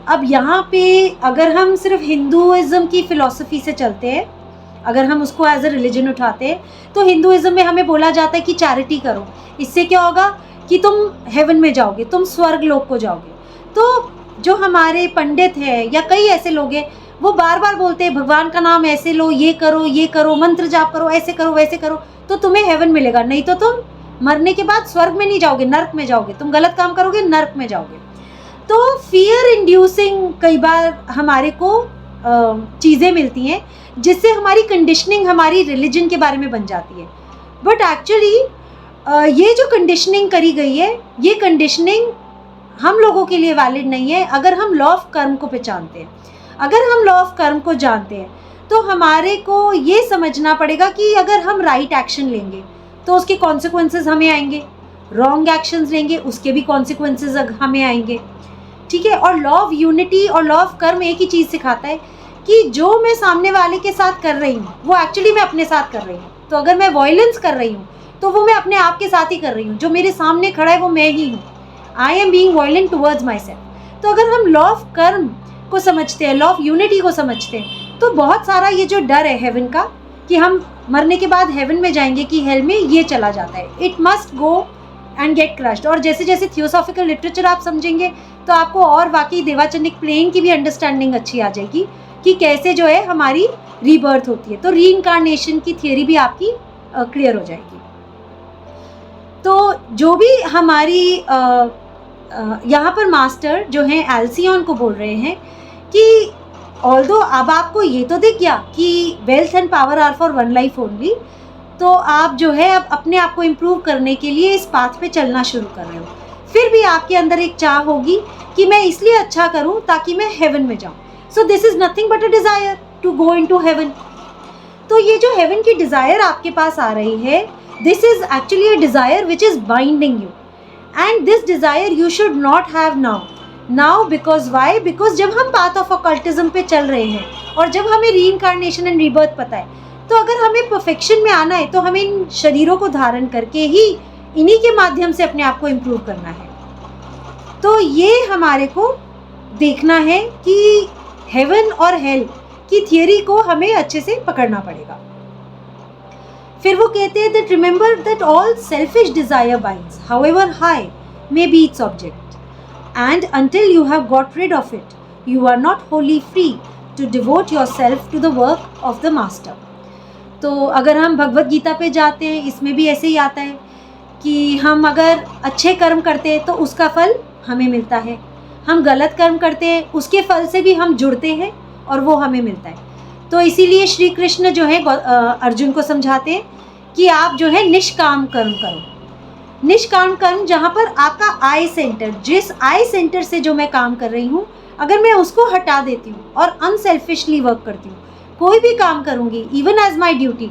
अब यहाँ पे अगर हम सिर्फ हिंदुइज्म की फ़िलॉसफी से चलते हैं, अगर हम उसको एज अ रिलीजन उठाते हैं, तो हिंदुइज्म में हमें बोला जाता है कि चैरिटी करो। इससे क्या होगा, कि तुम हेवन में जाओगे, तुम स्वर्ग लोक को जाओगे। तो जो हमारे पंडित हैं या कई ऐसे लोग हैं, वो बार बार बोलते हैं भगवान का नाम ऐसे लो, ये करो, मंत्र जाप करो, ऐसे करो वैसे करो, तो तुम्हें हेवन मिलेगा, नहीं तो तुम मरने के बाद स्वर्ग में नहीं जाओगे, नर्क में जाओगे, तुम गलत काम करोगे नर्क में जाओगे। तो फियर इंड्यूसिंग कई बार हमारे को चीज़ें मिलती हैं जिससे हमारी कंडीशनिंग हमारी रिलीजन के बारे में बन जाती है। बट एक्चुअली ये जो कंडीशनिंग करी गई है, ये कंडीशनिंग हम लोगों के लिए वैलिड नहीं है। अगर हम लॉ ऑफ कर्म को पहचानते हैं, अगर हम लॉ ऑफ कर्म को जानते हैं, तो हमारे को ये समझना पड़ेगा कि अगर हम राइट एक्शन लेंगे तो उसके कॉन्सिक्वेंसेस हमें आएंगे, रॉन्ग एक्शंस लेंगे उसके भी कॉन्सिक्वेंसेस हमें आएंगे, ठीक है। और लॉ ऑफ यूनिटी और लॉ ऑफ कर्म एक ही चीज़ सिखाता है कि जो मैं सामने वाले के साथ कर रही हूँ वो एक्चुअली मैं अपने साथ कर रही हूँ। तो अगर मैं वायलेंस कर रही हूँ तो वो मैं अपने आप के साथ ही कर रही हूँ, जो मेरे सामने खड़ा है वो मैं ही हूँ। I am being violent towards my self. तो अगर हम लॉ ऑफ कर्म को समझते हैं, लॉ ऑफ यूनिटी को समझते हैं, तो बहुत सारा ये जो डर है हेवन का कि हम मरने के बाद हेवन में जाएंगे कि हेल में, ये चला जाता है। It must go and get crushed. और जैसे जैसे थियोसॉफिकल लिटरेचर आप समझेंगे तो आपको और वाकई देवाचनिक प्लेन की भी अंडरस्टैंडिंग अच्छी आ जाएगी कि कैसे जो है हमारी रीबर्थ होती है। तो रीइंकारनेशन की थियोरी भी आपकी क्लियर हो जाएगी। तो जो भी हमारी यहाँ पर मास्टर जो हैं एल्सियन को बोल रहे हैं कि ऑल्दो अब आपको ये तो दिख गया कि wealth and power are for one life only, तो आप जो है अब अपने आप को इम्प्रूव करने के लिए इस पाथ पे चलना शुरू कर रहे हो। फिर भी आपके अंदर एक चाह होगी कि मैं इसलिए अच्छा करूं ताकि मैं हेवन में जाऊं। So this is nothing but a desire to go into heaven. तो ये जो हेवन की डिज़ायर आपके पास आ रही है, this is actually a desire which is binding you, and this desire you should not have now because why, because जब हम पाथ ऑफ ऑकल्टिज्म पे चल रहे हैं और जब हमें रीइंकारनेशन एंड रीबर्थ पता है, तो अगर हमें परफेक्शन में आना है तो हमें इन शरीरों को धारण करके ही इन्हीं के माध्यम से अपने आप को इम्प्रूव करना है। तो ये हमारे को देखना है कि हेवन और हेल की थियरी को हमें अच्छे से पकड़ना पड़ेगा। फिर वो कहते हैं that remember that all selfish desire binds however high may be its object, and until you have got rid of it, you are not wholly free to devote yourself to the work of the master. तो अगर हम भगवत गीता पे जाते हैं, इसमें भी ऐसे ही आता है कि हम अगर अच्छे कर्म करते हैं तो उसका फल हमें मिलता है, हम गलत कर्म करते हैं उसके फल से भी हम जुड़ते हैं और वो हमें मिलता है। तो इसीलिए श्री कृष्ण जो है अर्जुन को समझाते हैं कि आप जो है निष्काम कर्म करो। निष्काम कर्म जहाँ पर आपका आई सेंटर, जिस आई सेंटर से जो मैं काम कर रही हूँ, अगर मैं उसको हटा देती हूँ और अनसेल्फिशली वर्क करती हूँ, कोई भी काम करूँगी इवन एज माई ड्यूटी,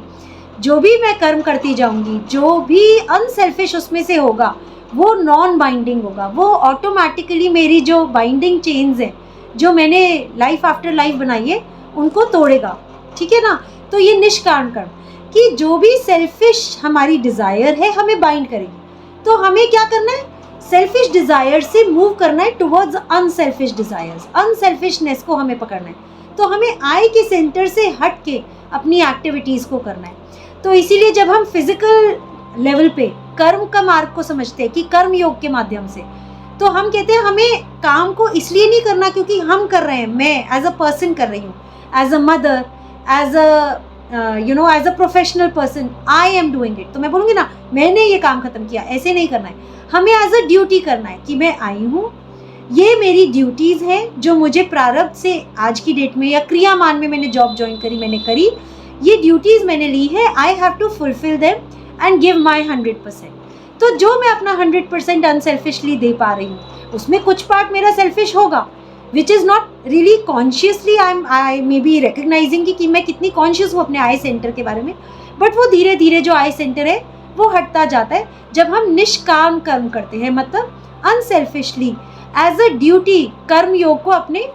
जो भी मैं कर्म करती जाऊँगी, जो भी अनसेल्फिश उसमें से होगा वो नॉन बाइंडिंग होगा, वो ऑटोमेटिकली मेरी जो बाइंडिंग चेन्स हैं जो मैंने लाइफ आफ्टर लाइफ बनाई है उनको तोड़ेगा, ठीक है ना। तो ये निष्काम कर्म कि जो भी सेल्फिश हमारी डिज़ायर है हमें बाइंड करेगी, तो हमें क्या करना है, सेल्फिश डिज़ायर से मूव करना है टुवर्ड्स अनसेल्फिश डिज़ायर्स, अनसेल्फिशनेस को हमें पकड़ना है। तो हमें आई के सेंटर से हट के अपनी एक्टिविटीज़ को करना है। तो इसीलिए जब हम फिजिकल लेवल पे कर्म का मार्ग को समझते हैं कि कर्म योग के माध्यम से, तो हम कहते हैं हमें काम को इसलिए नहीं करना क्योंकि हम कर रहे हैं, मैं एज अ पर्सन कर रही हूँ, as a mother, as a as a professional person I am doing it. तो मैं बोलूँगी ना मैंने ये काम खत्म किया, ऐसे नहीं करना है, हमें एज अ ड्यूटी करना है कि मैं आई हूँ, ये मेरी ड्यूटीज़ हैं जो मुझे प्रारब्ध से आज की डेट में या क्रियामान में मैंने जॉब ज्वाइन करी, मैंने करी, ये ड्यूटीज़ मैंने ली है, I have to fulfil them and give my 100%। तो जो मैं अपना 100% अनसेल्फिशली दे पा रही हूँ उसमें कुछ पार्ट मेरा सेल्फिश होगा which is not really consciously I may be recognising कि मैं कितनी कॉन्शियस हूँ अपने आई सेंटर के बारे में, बट वो धीरे धीरे जो आई सेंटर है वो हटता जाता है जब हम निष्काम कर्म करते हैं, मतलब अनसेल्फिशली एज अ ड्यूटी कर्म योग को अपने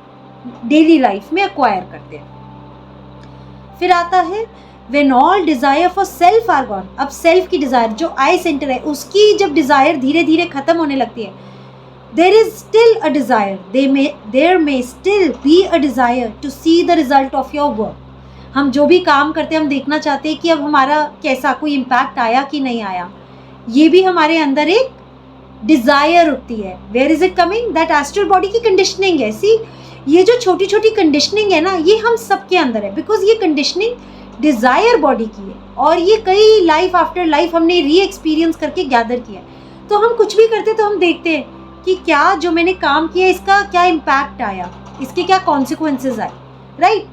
डेली लाइफ में एक्वायर करते हैं। फिर आता है when all desire for self are gone. अब सेल्फ की डिज़ायर जो आई सेंटर है उसकी जब डिज़ायर धीरे धीरे ख़त्म होने लगती है, there is still a desire, there may still be a desire to see the result of your work. हम जो भी काम करते हैं हम देखना चाहते हैं कि अब हमारा कैसा कोई इम्पैक्ट आया कि नहीं आया, ये भी हमारे अंदर एक डिज़ायर उठती है. Where is it coming? That astral body की कंडीशनिंग है. सी, ये जो छोटी छोटी कंडीशनिंग है ना, ये हम सबके अंदर है, बिकॉज ये कंडीशनिंग डिज़ायर बॉडी की है और ये कई लाइफ आफ्टर लाइफ हमने री एक्सपीरियंस करके गैदर किया है. तो हम कुछ भी करते तो हम देखते हैं कि क्या जो मैंने काम किया इसका क्या इम्पैक्ट आया, इसके क्या कॉन्सिक्वेंसेज आए, राइट?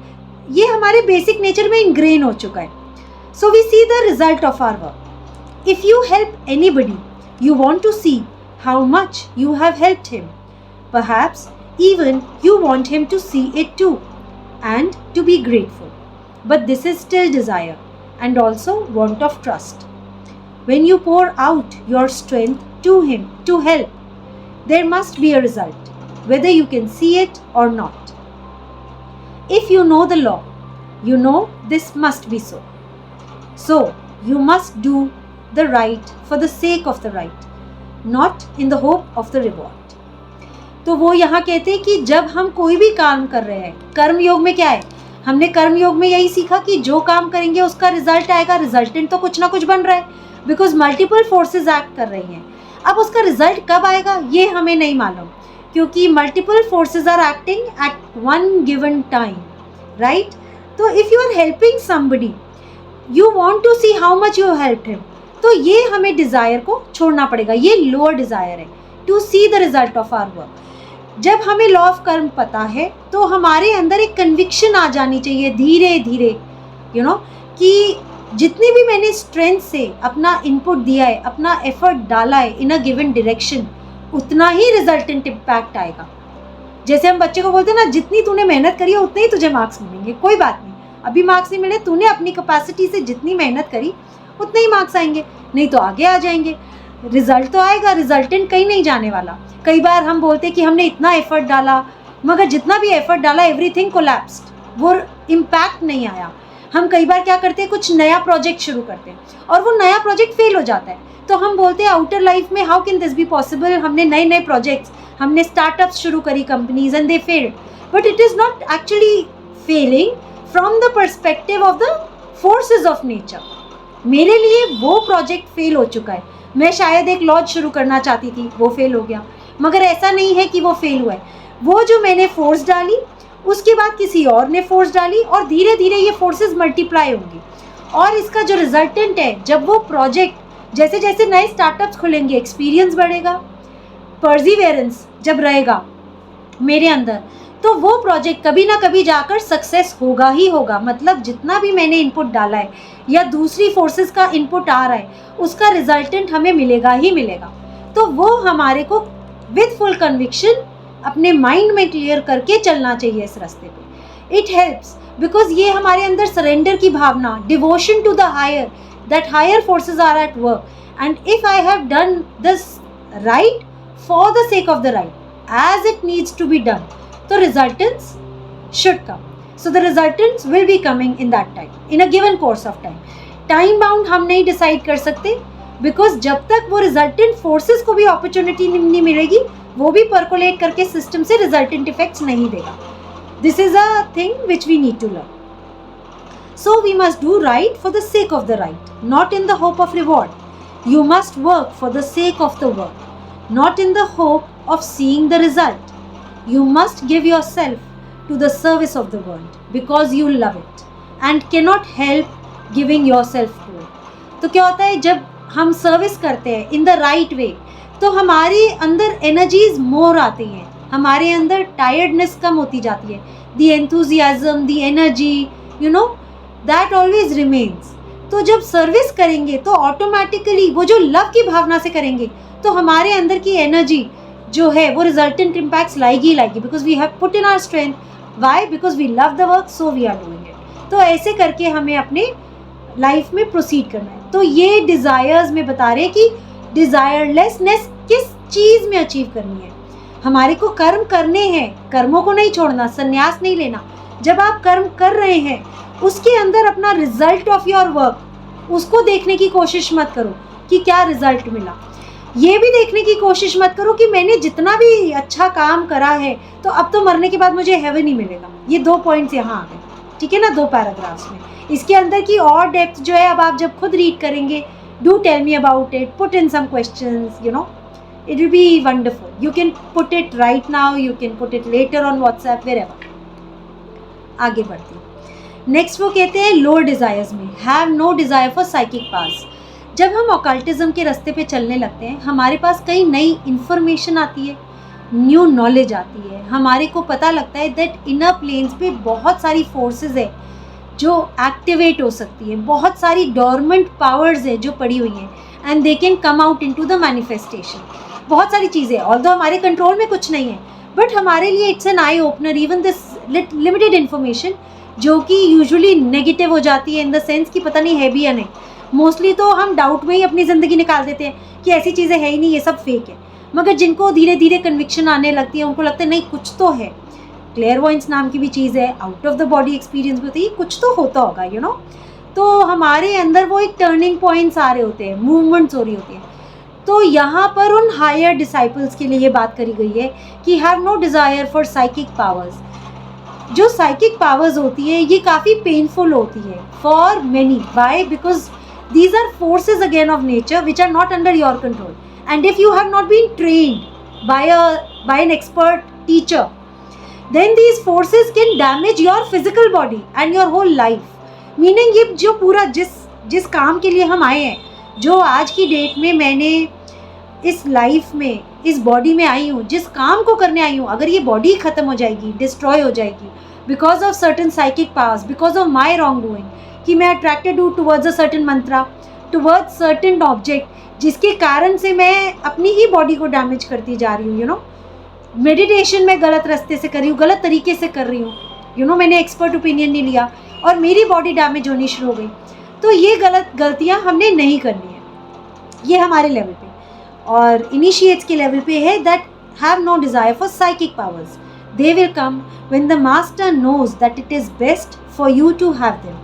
ये हमारे बेसिक नेचर में इनग्रेन हो चुका है. So we see the result of our work. If you help anybody, you want to see how much you have helped him. Perhaps even you want him to see it too and to be grateful. But this is still desire and also want of trust. When you pour out your strength to him to help, there must be a result, whether you can see it or not. If you know the law, you know this must be so. So you must do the right for the sake of the right, not in the hope of the reward. तो वो यहाँ कहते हैं कि जब हम कोई भी काम कर रहे हैं, कर्म योग में क्या है, हमने कर्म योग में यही सीखा कि जो काम करेंगे उसका रिजल्ट आएगा. रिजल्टेंट तो कुछ ना कुछ बन रहा है, बिकॉज मल्टीपल फोर्सेज एक्ट कर रही हैं. अब उसका रिजल्ट कब आएगा ये हमें नहीं मालूम, क्योंकि multiple forces are acting at one given time, right? तो if you are helping somebody, you want to see how much you help him, तो ये हमें डिज़ायर को छोड़ना पड़ेगा. ये लोअर डिज़ायर है, to see the result of our work. जब हमें लॉ ऑफ कर्म पता है तो हमारे अंदर एक कन्विक्शन आ जानी चाहिए धीरे धीरे, यू नो, कि जितनी भी मैंने स्ट्रेंथ से अपना इनपुट दिया है, अपना एफर्ट डाला है इन अ गिवन डायरेक्शन, उतना ही रिजल्टेंट इम्पैक्ट आएगा. जैसे हम बच्चे को बोलते हैं ना, जितनी तूने मेहनत करी है उतने ही तुझे मार्क्स मिलेंगे. कोई बात नहीं, अभी मार्क्स नहीं मिले, तूने अपनी कैपेसिटी से जितनी मेहनत करी उतने ही मार्क्स आएंगे, नहीं तो आगे आ जाएंगे. रिजल्ट तो आएगा, रिजल्टेंट कहीं नहीं जाने वाला. कई बार हम बोलते हैं कि हमने इतना एफर्ट डाला, मगर जितना भी एफर्ट डाला एवरीथिंग कोलैप्स्ड, वो इम्पैक्ट नहीं आया. हम कई बार क्या करते हैं, कुछ नया प्रोजेक्ट शुरू करते हैं और वो नया प्रोजेक्ट फेल हो जाता है, तो हम बोलते हैं आउटर लाइफ में how can this be possible. हमने नए नए प्रोजेक्ट्स, हमने स्टार्टअप्स शुरू करी, companies, and they failed. But it is not actually failing from the perspective of the forces of nature. मेरे लिए वो प्रोजेक्ट फेल हो चुका है. मैं शायद एक लॉज शुरू करना चाहती थी, वो फेल हो गया, मगर ऐसा नहीं है कि वो फेल हुआ है. वो जो मैंने फोर्स डाली, उसके बाद किसी और ने फोर्स डाली, और धीरे धीरे ये फोर्सेस मल्टीप्लाई होंगी. और इसका जो रिजल्टेंट है, जब वो प्रोजेक्ट, जैसे जैसे नए स्टार्टअप्स खुलेंगे, एक्सपीरियंस बढ़ेगा, पर्सिवेरेंस जब रहेगा मेरे अंदर, तो वो प्रोजेक्ट कभी ना कभी जाकर सक्सेस होगा ही होगा. मतलब जितना भी मैंने इनपुट डाला है या दूसरी फोर्सेस का इनपुट आ रहा है, उसका रिजल्टेंट हमें मिलेगा ही मिलेगा. तो वो हमारे को विद फुल कन्विक्शन अपने माइंड में क्लियर करके चलना चाहिए इस रास्ते पे. इट हेल्प्स बिकॉज ये हमारे अंदर सरेंडर की भावना, devotion to the higher, that higher forces are at work, and if I have done this right for the sake of the right as it needs to be done, तो resultants should come. So the resultants will be coming in that time, in a given course of time. Time bound हम नहीं डिसाइड कर सकते, बिकॉज जब तक वो रिजल्टेंट फोर्सेस को भी अपॉर्चुनिटी नहीं मिलेगी, वो भी परकोलेट करके सिस्टम से रिजल्टेंट इफेक्ट्स नहीं देगा. This is a thing which we need to learn. So we must do right for the sake of the right, not in the hope of reward. You must work for the sake of the work, not in the hope of seeing the result. You must give yourself to the service of the world because you love it and cannot help giving yourself to it. तो क्या होता है, जब हम सर्विस करते हैं in the right way, तो हमारे अंदर एनर्जीज मोर आती हैं, हमारे अंदर टायर्डनेस कम होती जाती है. the enthusiasm, the energy, you know, that always remains. तो जब सर्विस करेंगे तो ऑटोमेटिकली वो जो लव की भावना से करेंगे, तो हमारे अंदर की एनर्जी जो है वो रिजल्टेंट इम्पैक्ट्स लाएगी लाएगी, because we have put in our strength. Why? Because we love the work, so we are doing it. तो ऐसे करके हमें अपने लाइफ में प्रोसीड करना है. तो ये डिज़ायर्स में बता रहे कि डिज़ायरलेसनेस किस चीज़ में अचीव करनी है. हमारे को कर्म करने हैं, कर्मों को नहीं छोड़ना, संन्यास नहीं लेना. जब आप कर्म कर रहे हैं, उसके अंदर अपना रिजल्ट ऑफ योर वर्क, उसको देखने की कोशिश मत करो कि क्या रिजल्ट मिला. ये भी देखने की कोशिश मत करो कि मैंने जितना भी अच्छा काम करा है तो अब तो मरने के बाद मुझे हेवन ही मिलेगा. ये 2 पॉइंट्स यहाँ आ गए, ठीक है ना, 2 पैराग्राफ्स में. इसके अंदर की और डेप्थ जो है, अब आप जब खुद रीड करेंगे, do tell me about it, put in some questions, you know, It will be wonderful. You can put it right now, you can put it later on WhatsApp, wherever. आगे बढ़ते हैं. नेक्स्ट वो कहते हैं लोअर डिज़ायर्स में have no desire for psychic pass. जब हम ऑकल्टिज्म के रास्ते पे चलने लगते हैं, हमारे पास कई नई इन्फॉर्मेशन आती है, न्यू नॉलेज आती है. हमारे को पता लगता है दैट इनर प्लेन्स पे बहुत सारी फोर्सेस है जो एक्टिवेट हो सकती है, बहुत सारी डोरमेंट पावर्स है जो पड़ी हुई हैं, and they can come out into the manifestation. बहुत सारी चीज़ें, ऑल्दो हमारे कंट्रोल में कुछ नहीं है, बट हमारे लिए it's an eye opener. Even this limited information जो कि यूजुअली नेगेटिव हो जाती है इन द सेंस कि पता नहीं है भी या नहीं. मोस्टली तो हम डाउट में ही अपनी ज़िंदगी निकाल देते हैं कि ऐसी चीज़ें है ही नहीं, ये सब फेक है. मगर जिनको धीरे धीरे कन्विक्शन आने लगती है, उनको लगता है नहीं कुछ तो है. क्लेयरवॉयंस नाम की भी चीज़ है, out of the body experience भी होती है, कुछ तो होता होगा, यू नो. तो हमारे अंदर वो एक टर्निंग पॉइंट्स आ रहे होते हैं, मूवमेंट्स हो रही होती हैं. तो यहाँ पर उन हायर डिसाइपल्स के लिए ये बात करी गई है कि have no desire for psychic powers. जो साइकिक पावर्स होती है ये काफ़ी पेनफुल होती है for many. Why? Because these are forces again of nature which are not under your control, and if you have not been trained by an expert teacher, then these forces can damage your physical body and your whole life. Meaning ये जो पूरा जिस काम के लिए हम आए हैं, जो आज की डेट में मैंने इस लाइफ में इस बॉडी में आई हूँ, जिस काम को करने आई हूँ, अगर ये बॉडी ख़त्म हो जाएगी, डिस्ट्रॉय हो जाएगी because of certain psychic powers, because of my wrong doing, कि मैं अट्रैक्टेड हूँ towards a certain Mantra, towards certain object, जिसके कारण से मैं अपनी ही बॉडी को डैमेज करती जा रही हूँ. यू नो, मेडिटेशन में गलत रास्ते से कर रही हूँ, गलत तरीके से कर रही हूँ, यू नो, मैंने एक्सपर्ट ओपिनियन नहीं लिया और मेरी बॉडी डैमेज होनी शुरू हो गई. तो ये गलतियाँ हमने नहीं करनी है. ये हमारे लेवल पे. और इनिशिएट्स के लेवल पे है that have no desire for psychic powers. They will come when the master knows that it is best for you to have them.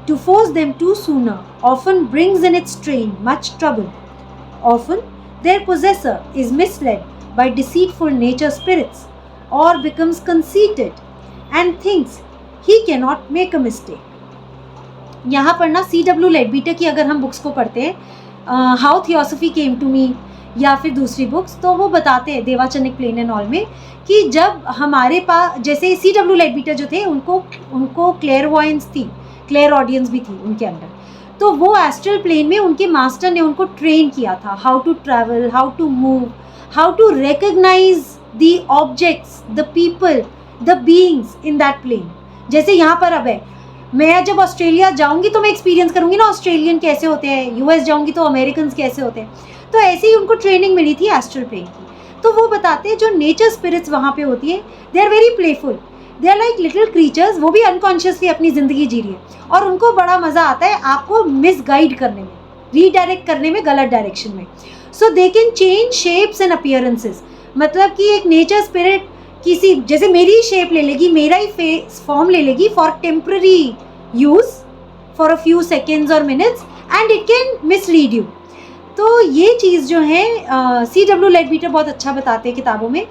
To force them too sooner often brings in its train much trouble. Often their possessor is misled by deceitful nature spirits, or becomes conceited and thinks he cannot make a mistake. यहाँ पर ना C.W. लेडबीटर की अगर हम बुक्स को पढ़ते हैं, how theosophy came to me या फिर दूसरी बुक्स, तो वो बताते हैं देवाचनिक प्लेन एंड ऑल में कि जब हमारे पास, जैसे C.W. लेडबीटर जो थे उनको क्लेयरवॉयंस थी, क्लेयर ऑडियंस भी थी उनके अंदर. तो वो एस्ट्रल प्लेन में उनके मास्टर ने उनको ट्रेन किया था how to travel, how to move, how to recognize the objects, the people, the beings in that plane. जैसे यहाँ पर अब है, मैं जब ऑस्ट्रेलिया जाऊँगी तो मैं एक्सपीरियंस करूँगी ना ऑस्ट्रेलियन कैसे होते हैं, यूएस जाऊँगी तो अमेरिकन कैसे होते हैं. तो ऐसे ही उनको ट्रेनिंग मिली थी एस्ट्रल प्लेन की. तो वो बताते हैं जो नेचर स्पिरिट्स वहाँ पे होती है, they are very playful, they are like little creatures. वो भी अनकॉन्शियसली अपनी ज़िंदगी जी रही है और उनको बड़ा मज़ा आता है आपको मिसगाइड करने में, रीडायरेक्ट करने में गलत डायरेक्शन में. So they can change shapes and appearances. मतलब कि एक नेचर स्पिरिट किसी, जैसे मेरी ही शेप ले लेगी, मेरा ही फेस फॉर्म ले लेगी for temporary use for a few seconds और minutes, and it can mislead you. तो ये चीज़ जो है C.W. लेडबीटर बहुत अच्छा बताते हैं किताबों में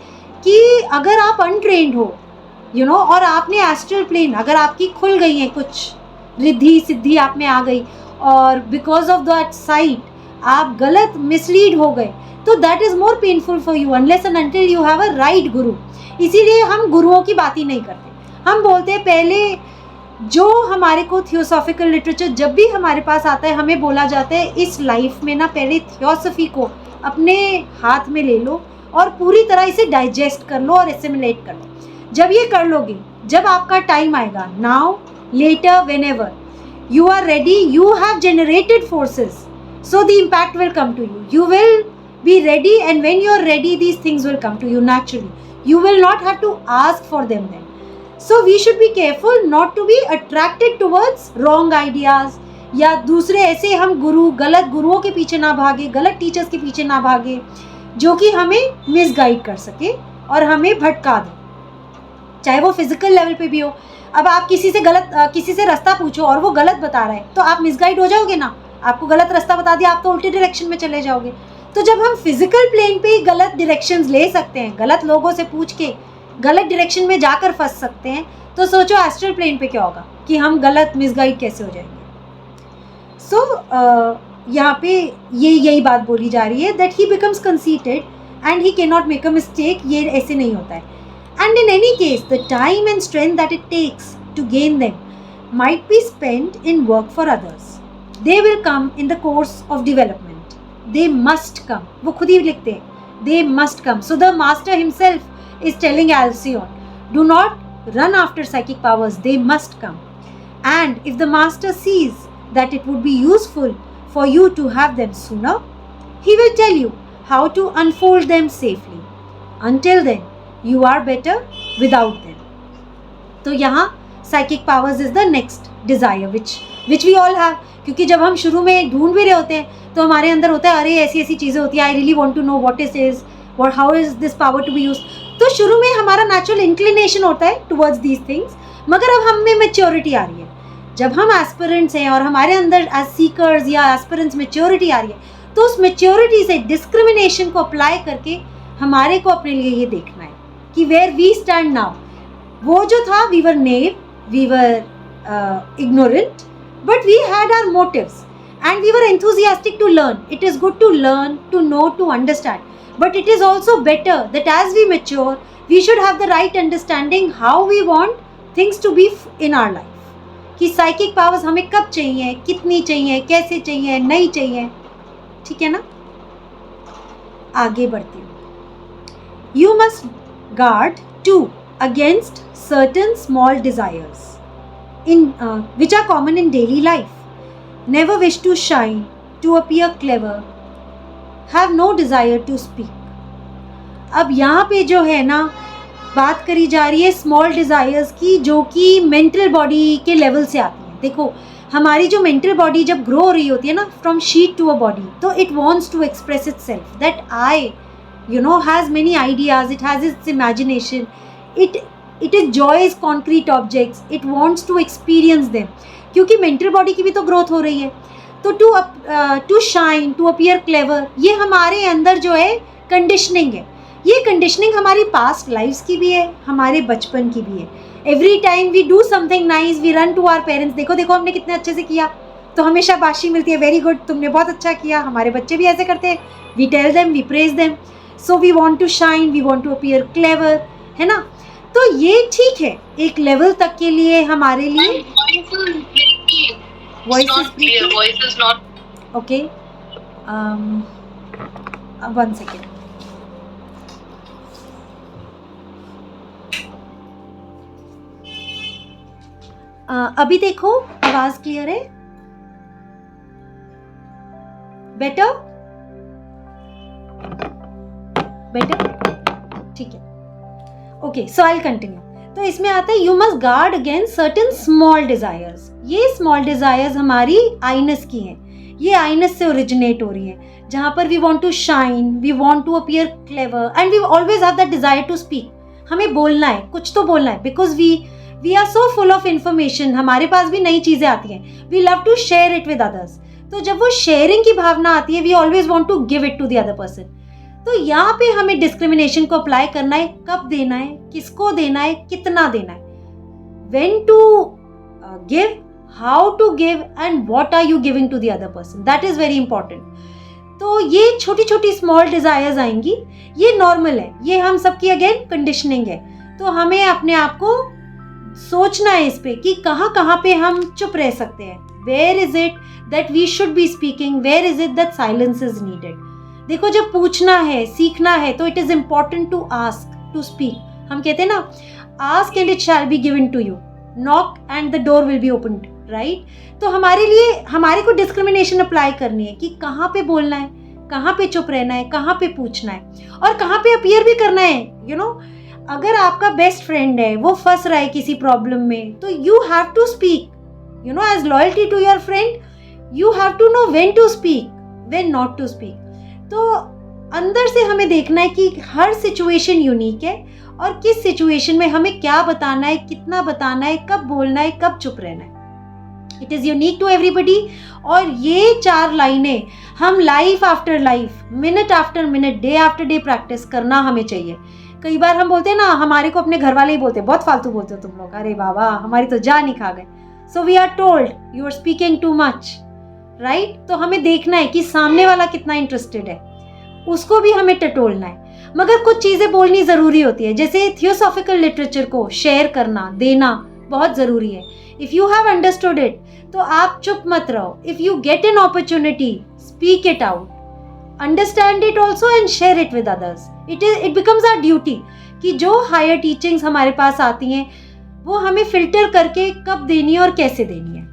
कि अगर आप अनट्रेंड हो, यू नो, और आपने एस्ट्रल प्लेन, अगर आपकी खुल गई हैं कुछ रिद्धि सिद्धि आप में आ गई, और बिकॉज ऑफ दैट साइट आप गलत मिसलीड हो गए, तो that is more painful for you unless and until you have a right गुरु. इसीलिए हम गुरुओं की बात ही नहीं करते. हम बोलते हैं पहले जो हमारे को थियोसॉफिकल लिटरेचर जब भी हमारे पास आता है, हमें बोला जाता है इस लाइफ में ना पहले थियोसॉफी को अपने हाथ में ले लो और पूरी तरह इसे डाइजेस्ट कर लो और एसिमिलेट कर लो. जब ये कर लोगे, जब आपका टाइम आएगा, now, later, whenever you are ready, you have generated forces, so the impact will come to you. You will be ready, and when you are ready, these things will come to you naturally. You will not have to ask for them then. So we should be careful not to be attracted towards wrong ideas, या दूसरे ऐसे हम गलत गुरुओं के पीछे ना भागे, गलत टीचर्स के पीछे ना भागे जो कि हमें मिसगाइड कर सके और हमें भटका दे, चाहे वो फिजिकल लेवल पे भी हो. अब आप किसी से रास्ता पूछो और वो गलत बता रहा है तो आप मिसगाइड हो जाओगे ना. आपको गलत रास्ता बता दिया, आप तो उल्टे डायरेक्शन में चले जाओगे. तो जब हम फिजिकल प्लेन पे ही गलत डायरेक्शंस ले सकते हैं, गलत लोगों से पूछ के गलत डायरेक्शन में जाकर फंस सकते हैं, तो सोचो एस्ट्रल प्लेन पे क्या होगा कि हम गलत मिसगाइड कैसे हो जाएंगे. सो यहाँ पे ये यही बात बोली जा रही है that he becomes conceited and he can not make a mistake. ये ऐसे नहीं होता है. And in any case the time and strength that it takes to gain them might be spent in work for others. They will come in the course of development. They must come. वो खुद ही लिखते हैं. They must come. So the master himself is telling Alcyone, do not run after psychic powers. They must come. And if the master sees that it would be useful for you to have them sooner, he will tell you how to unfold them safely. Until then, you are better without them. तो यहाँ psychic powers is the next desire which we all have. क्योंकि जब हम शुरू में ढूंढ भी रहे होते हैं तो हमारे अंदर होता है अरे ऐसी ऐसी चीज़ें होती हैं, I really want to know what is और how is this power to be use. तो शुरू में हमारा नेचुरल इंक्लिनेशन होता है टुवर्ड्स दीज थिंग्स. मगर अब हम में मेच्योरिटी आ रही है. जब हम एस्पिरेंट्स हैं और हमारे अंदर एज सीकर्स या एस्पिरेंट्स मेच्योरिटी आ रही है, तो उस मेच्योरिटी से डिस्क्रिमिनेशन को अप्लाई करके हमारे को अपने लिए ये देखना है कि वेयर वी स्टैंड नाउ. वो जो था we were naive, we were ignorant, but we had our motives and we were enthusiastic to learn. It is good to learn, to know, to understand, but it is also better that as we mature we should have the right understanding how we want things to be in our life. कि psychic powers हमें कब चाहिए, कितनी चाहिए, कैसे चाहिए, नहीं चाहिए. ठीक है ना. आगे बढ़ती हूँ. You must guard too against certain small desires which are common in daily life. Never wish to shine, to appear clever, have no desire to speak. अब यहाँ पे जो है ना बात करी जा रही है स्मॉल डिज़ायर्स की, जो कि मेंटल बॉडी के लेवल से आती हैं. देखो हमारी जो मेंटल बॉडी जब ग्रो हो रही होती है ना from sheet to a body, तो it wants to express itself that I has many ideas, it has its imagination, it enjoys concrete objects, it wants to experience them. क्योंकि मेंटल बॉडी की भी तो ग्रोथ हो रही है. तो to shine, to appear clever, ये हमारे अंदर जो है कंडीशनिंग है. ये कंडीशनिंग हमारी पास्ट लाइफ्स की भी है, हमारे बचपन की भी है. Every time we do something nice we run to our parents. देखो देखो हमने कितने अच्छे से किया, तो हमें शाबाशी मिलती है, वेरी गुड, तुमने बहुत अच्छा किया. हमारे बच्चे भी ऐसे करते हैं. We tell them, we praise them. So we want to shine, we want to appear clever, है ना. तो ये ठीक है एक लेवल तक के लिए हमारे लिए. Voice is not okay. 1 second. अभी देखो आवाज क्लियर है? बेटर ठीक है. Okay, so I will continue. तो इसमें आता है you must guard against certain small desires. ये स्मॉल डिजायर्स हमारी आइनस की हैं. ये आइनस से ओरिजिनेट हो रही है, जहाँ पर we want to shine, we want to appear clever and we always have that desire to speak. हमें बोलना है, कुछ तो बोलना है, because we are so full of information. हमारे पास भी नई चीज़ें आती हैं. We love to share it with others. तो जब वो शेयरिंग की भावना आती है we always want to give it to the other person. तो यहाँ पे हमें डिस्क्रिमिनेशन को अप्लाई करना है. कब देना है, किसको देना है, कितना देना है, when to give, how to give and what are you giving to the other person. That is very important. तो ये छोटी छोटी स्मॉल डिजायर्स आएंगी, ये नॉर्मल है, ये हम सबकी अगेन कंडीशनिंग है. तो हमें अपने आप को सोचना है इस पे कि कहाँ कहाँ पे हम चुप रह सकते हैं. Where is it that we should be speaking, where is it that silence is needed. देखो जब पूछना है, सीखना है, तो it is important to ask, to speak. हम कहते हैं ना ask and it shall be given to you, knock and the door will be opened, right. तो हमारे लिए हमारे को डिस्क्रिमिनेशन अप्लाई करनी है कि कहाँ पे बोलना है, कहाँ पे चुप रहना है, कहाँ पे पूछना है और कहाँ पे अपीयर भी करना है. अगर आपका बेस्ट फ्रेंड है, वो फंस रहा है किसी प्रॉब्लम में, तो you have to speak. As loyalty to your friend you have to know when to speak, when not to speak. तो अंदर से हमें देखना है कि हर सिचुएशन यूनिक है और किस सिचुएशन में हमें क्या बताना है, कितना बताना है, कब बोलना है, कब चुप रहना है. It is unique to everybody. और ये 4 लाइनें हम life after life, minute after minute, day after day practice करना हमें चाहिए. कई बार हम बोलते हैं ना, हमारे को अपने घर वाले ही बोलते हैं बहुत फालतू बोलते हो तुम लोग, अरे बाबा हमारी तो जान ही खा गए. So we are told you are speaking too much, right? तो हमें देखना है कि सामने वाला कितना इंटरेस्टेड है, उसको भी हमें टटोलना है। मगर कुछ चीज़ें बोलनी ज़रूरी होती है, जैसे थियोसॉफिकल लिटरेचर को शेयर करना, देना बहुत ज़रूरी है। If you have understood it तो आप चुप मत रहो। If you get an opportunity, speak it out, understand it also and share it with others. It becomes our duty कि जो हायर टीचिंग्स हमारे पास आती हैं वो हमें फिल्टर करके कब देनी है और कैसे देनी है।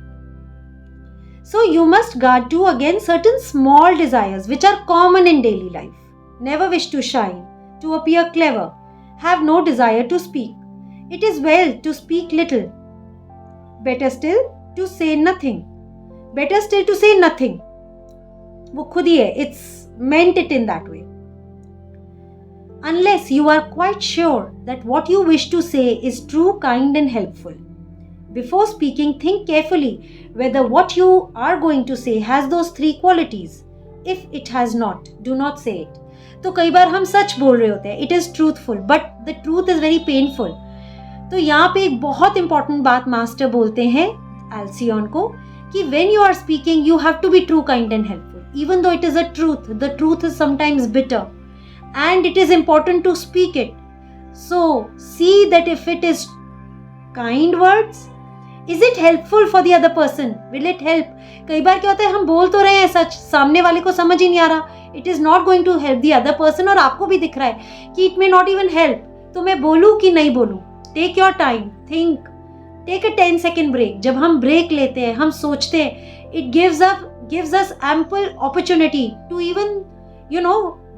So you must guard too against certain small desires which are common in daily life. Never wish to shine, to appear clever, have no desire to speak. It is well to speak little. Better still to say nothing. Better still to say nothing. वो खुद ही है, it's meant it in that way. Unless you are quite sure that what you wish to say is true, kind and helpful. Before speaking, think carefully whether what you are going to say has those three qualities. If it has not, do not say it. तो कई बार हम सच बोल रहे होते हैं, it is truthful, but the truth is very painful. तो यहाँ पे एक बहुत इंपॉर्टेंट बात मास्टर बोलते हैं एल्सियन को कि when you are speaking, you have to be true, kind and helpful. Even though it is a truth, the truth is sometimes bitter, and it is important to speak it. So see that if it is kind words, Is it helpful for the other person? Will it help? कई बार क्या होता है, हम बोल तो रहे हैं सच, सामने वाले को समझ ही नहीं आ रहा, it is not going to help the other person, और आपको भी दिख रहा है कि it may not even help, तो मैं बोलूँ कि नहीं बोलूँ? Take your time, think, take a 10 second break. जब हम ब्रेक लेते हैं, हम सोचते हैं, it gives us ample opportunity to even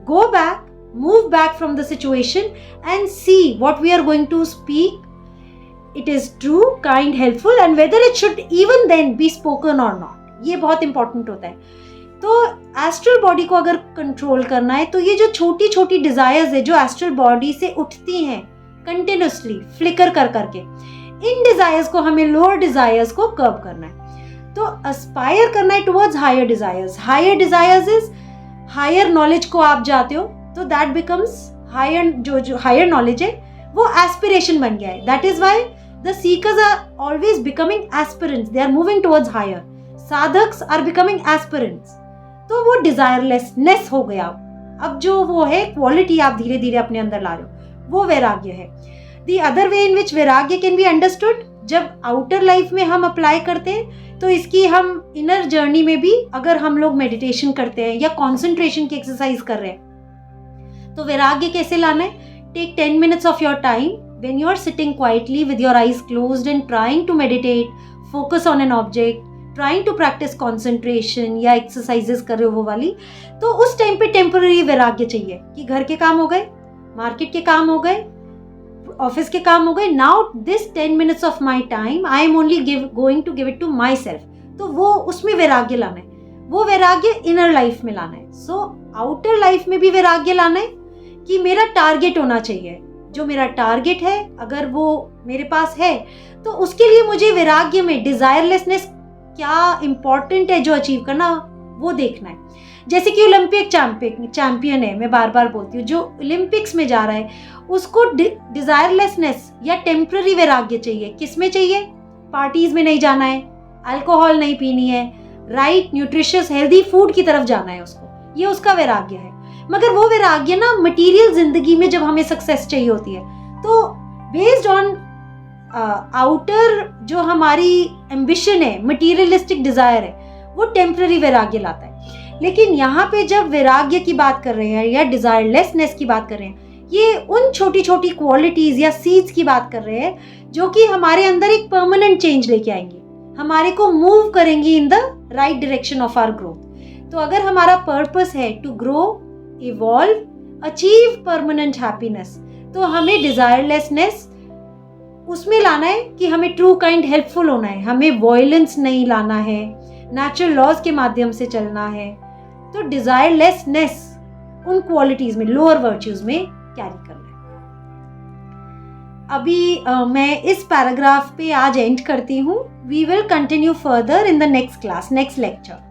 go back, move back from the situation and see what we are going to speak. It is true, kind, helpful and whether it should even then be spoken or not. ये बहुत इंपॉर्टेंट होता है। तो एस्ट्रल बॉडी को अगर कंट्रोल करना है तो ये जो छोटी छोटी डिजायर्स है जो एस्ट्रल बॉडी से उठती हैं कंटिन्यूसली फ्लिकर कर करके, इन डिजायर्स को हमें लोअर डिजायर्स को कर्व करना है। तो एस्पायर करना है towards higher desires. Higher desires is higher knowledge को आप जाते हो तो दैट बिकम्स हायर, जो हायर नॉलेज है वो एस्पिरेशन बन गया है। That is why the seekers are always becoming aspirants, they are moving towards higher. साधक्स are becoming aspirants. तो वो desirelessness हो गया। अब जो वो है क्वालिटी आप धीरे धीरे अपने अंदर ला रहे हो, वो वैराग्य है। The other way in which वैराग्य can be understood, जब आउटर लाइफ में हम अप्लाई करते हैं तो इसकी हम इनर जर्नी में भी अगर हम लोग मेडिटेशन करते हैं या कॉन्सेंट्रेशन की एक्सरसाइज कर रहे हैं तो वैराग्य कैसे लाना है? Take 10 minutes of your time when you are sitting quietly with your eyes closed and trying to meditate, focus on an object, trying to practice concentration या exercises कर रहे हो वो वाली, तो उस टाइम पे टेम्पररी वैराग्य चाहिए कि घर के काम हो गए, मार्केट के काम हो गए, ऑफिस के काम हो गए, now this 10 minutes of my time I am only going to give it to myself. तो वो उसमें वैराग्य लाना है, वो वैराग्य इनर लाइफ में लाना है। सो आउटर लाइफ में भी वैराग्य लाना है कि मेरा टारगेट होना चाहिए, जो मेरा टारगेट है अगर वो मेरे पास है तो उसके लिए मुझे वैराग्य में डिजायरलेसनेस क्या इंपॉर्टेंट है जो अचीव करना, वो देखना है। जैसे कि ओलंपिक चैंपियन है, मैं बार बार बोलती हूँ, जो ओलंपिक्स में जा रहा है उसको डिजायरलेसनेस या टेम्पररी वैराग्य चाहिए। किस में चाहिए? पार्टीज में नहीं जाना है, अल्कोहल नहीं पीनी है, राइट न्यूट्रिशियस हेल्दी फूड की तरफ जाना है उसको, ये उसका वैराग्य है। मगर वो वैराग्य ना मटेरियल जिंदगी में जब हमें सक्सेस चाहिए होती है तो बेस्ड ऑन आउटर जो हमारी एम्बिशन है, मटेरियलिस्टिक डिजायर है, वो टेम्पररी वैराग्य लाता है। लेकिन यहाँ पे जब वैराग्य की बात कर रहे हैं या डिजायरलेसनेस की बात कर रहे हैं, ये उन छोटी छोटी क्वालिटीज या सीड्स की बात कर रहे हैं जो कि हमारे अंदर एक परमानेंट चेंज लेके आएंगी, हमारे को मूव करेंगी in the right direction of our growth. तो अगर हमारा पर्पस है to grow, evolve, achieve permanent happiness, तो हमें डिजायरलेसनेस उसमें लाना है कि हमें ट्रू काइंड हेल्पफुल होना है, हमें वॉयलेंस नहीं लाना है, नेचुरल लॉज के माध्यम से चलना है। तो डिजायरलेसनेस उन क्वालिटीज में, लोअर वर्च्यूज में कैरी करना है। अभी मैं इस पैराग्राफ पे आज एंड करती हूँ। We will continue further in the next class, next lecture.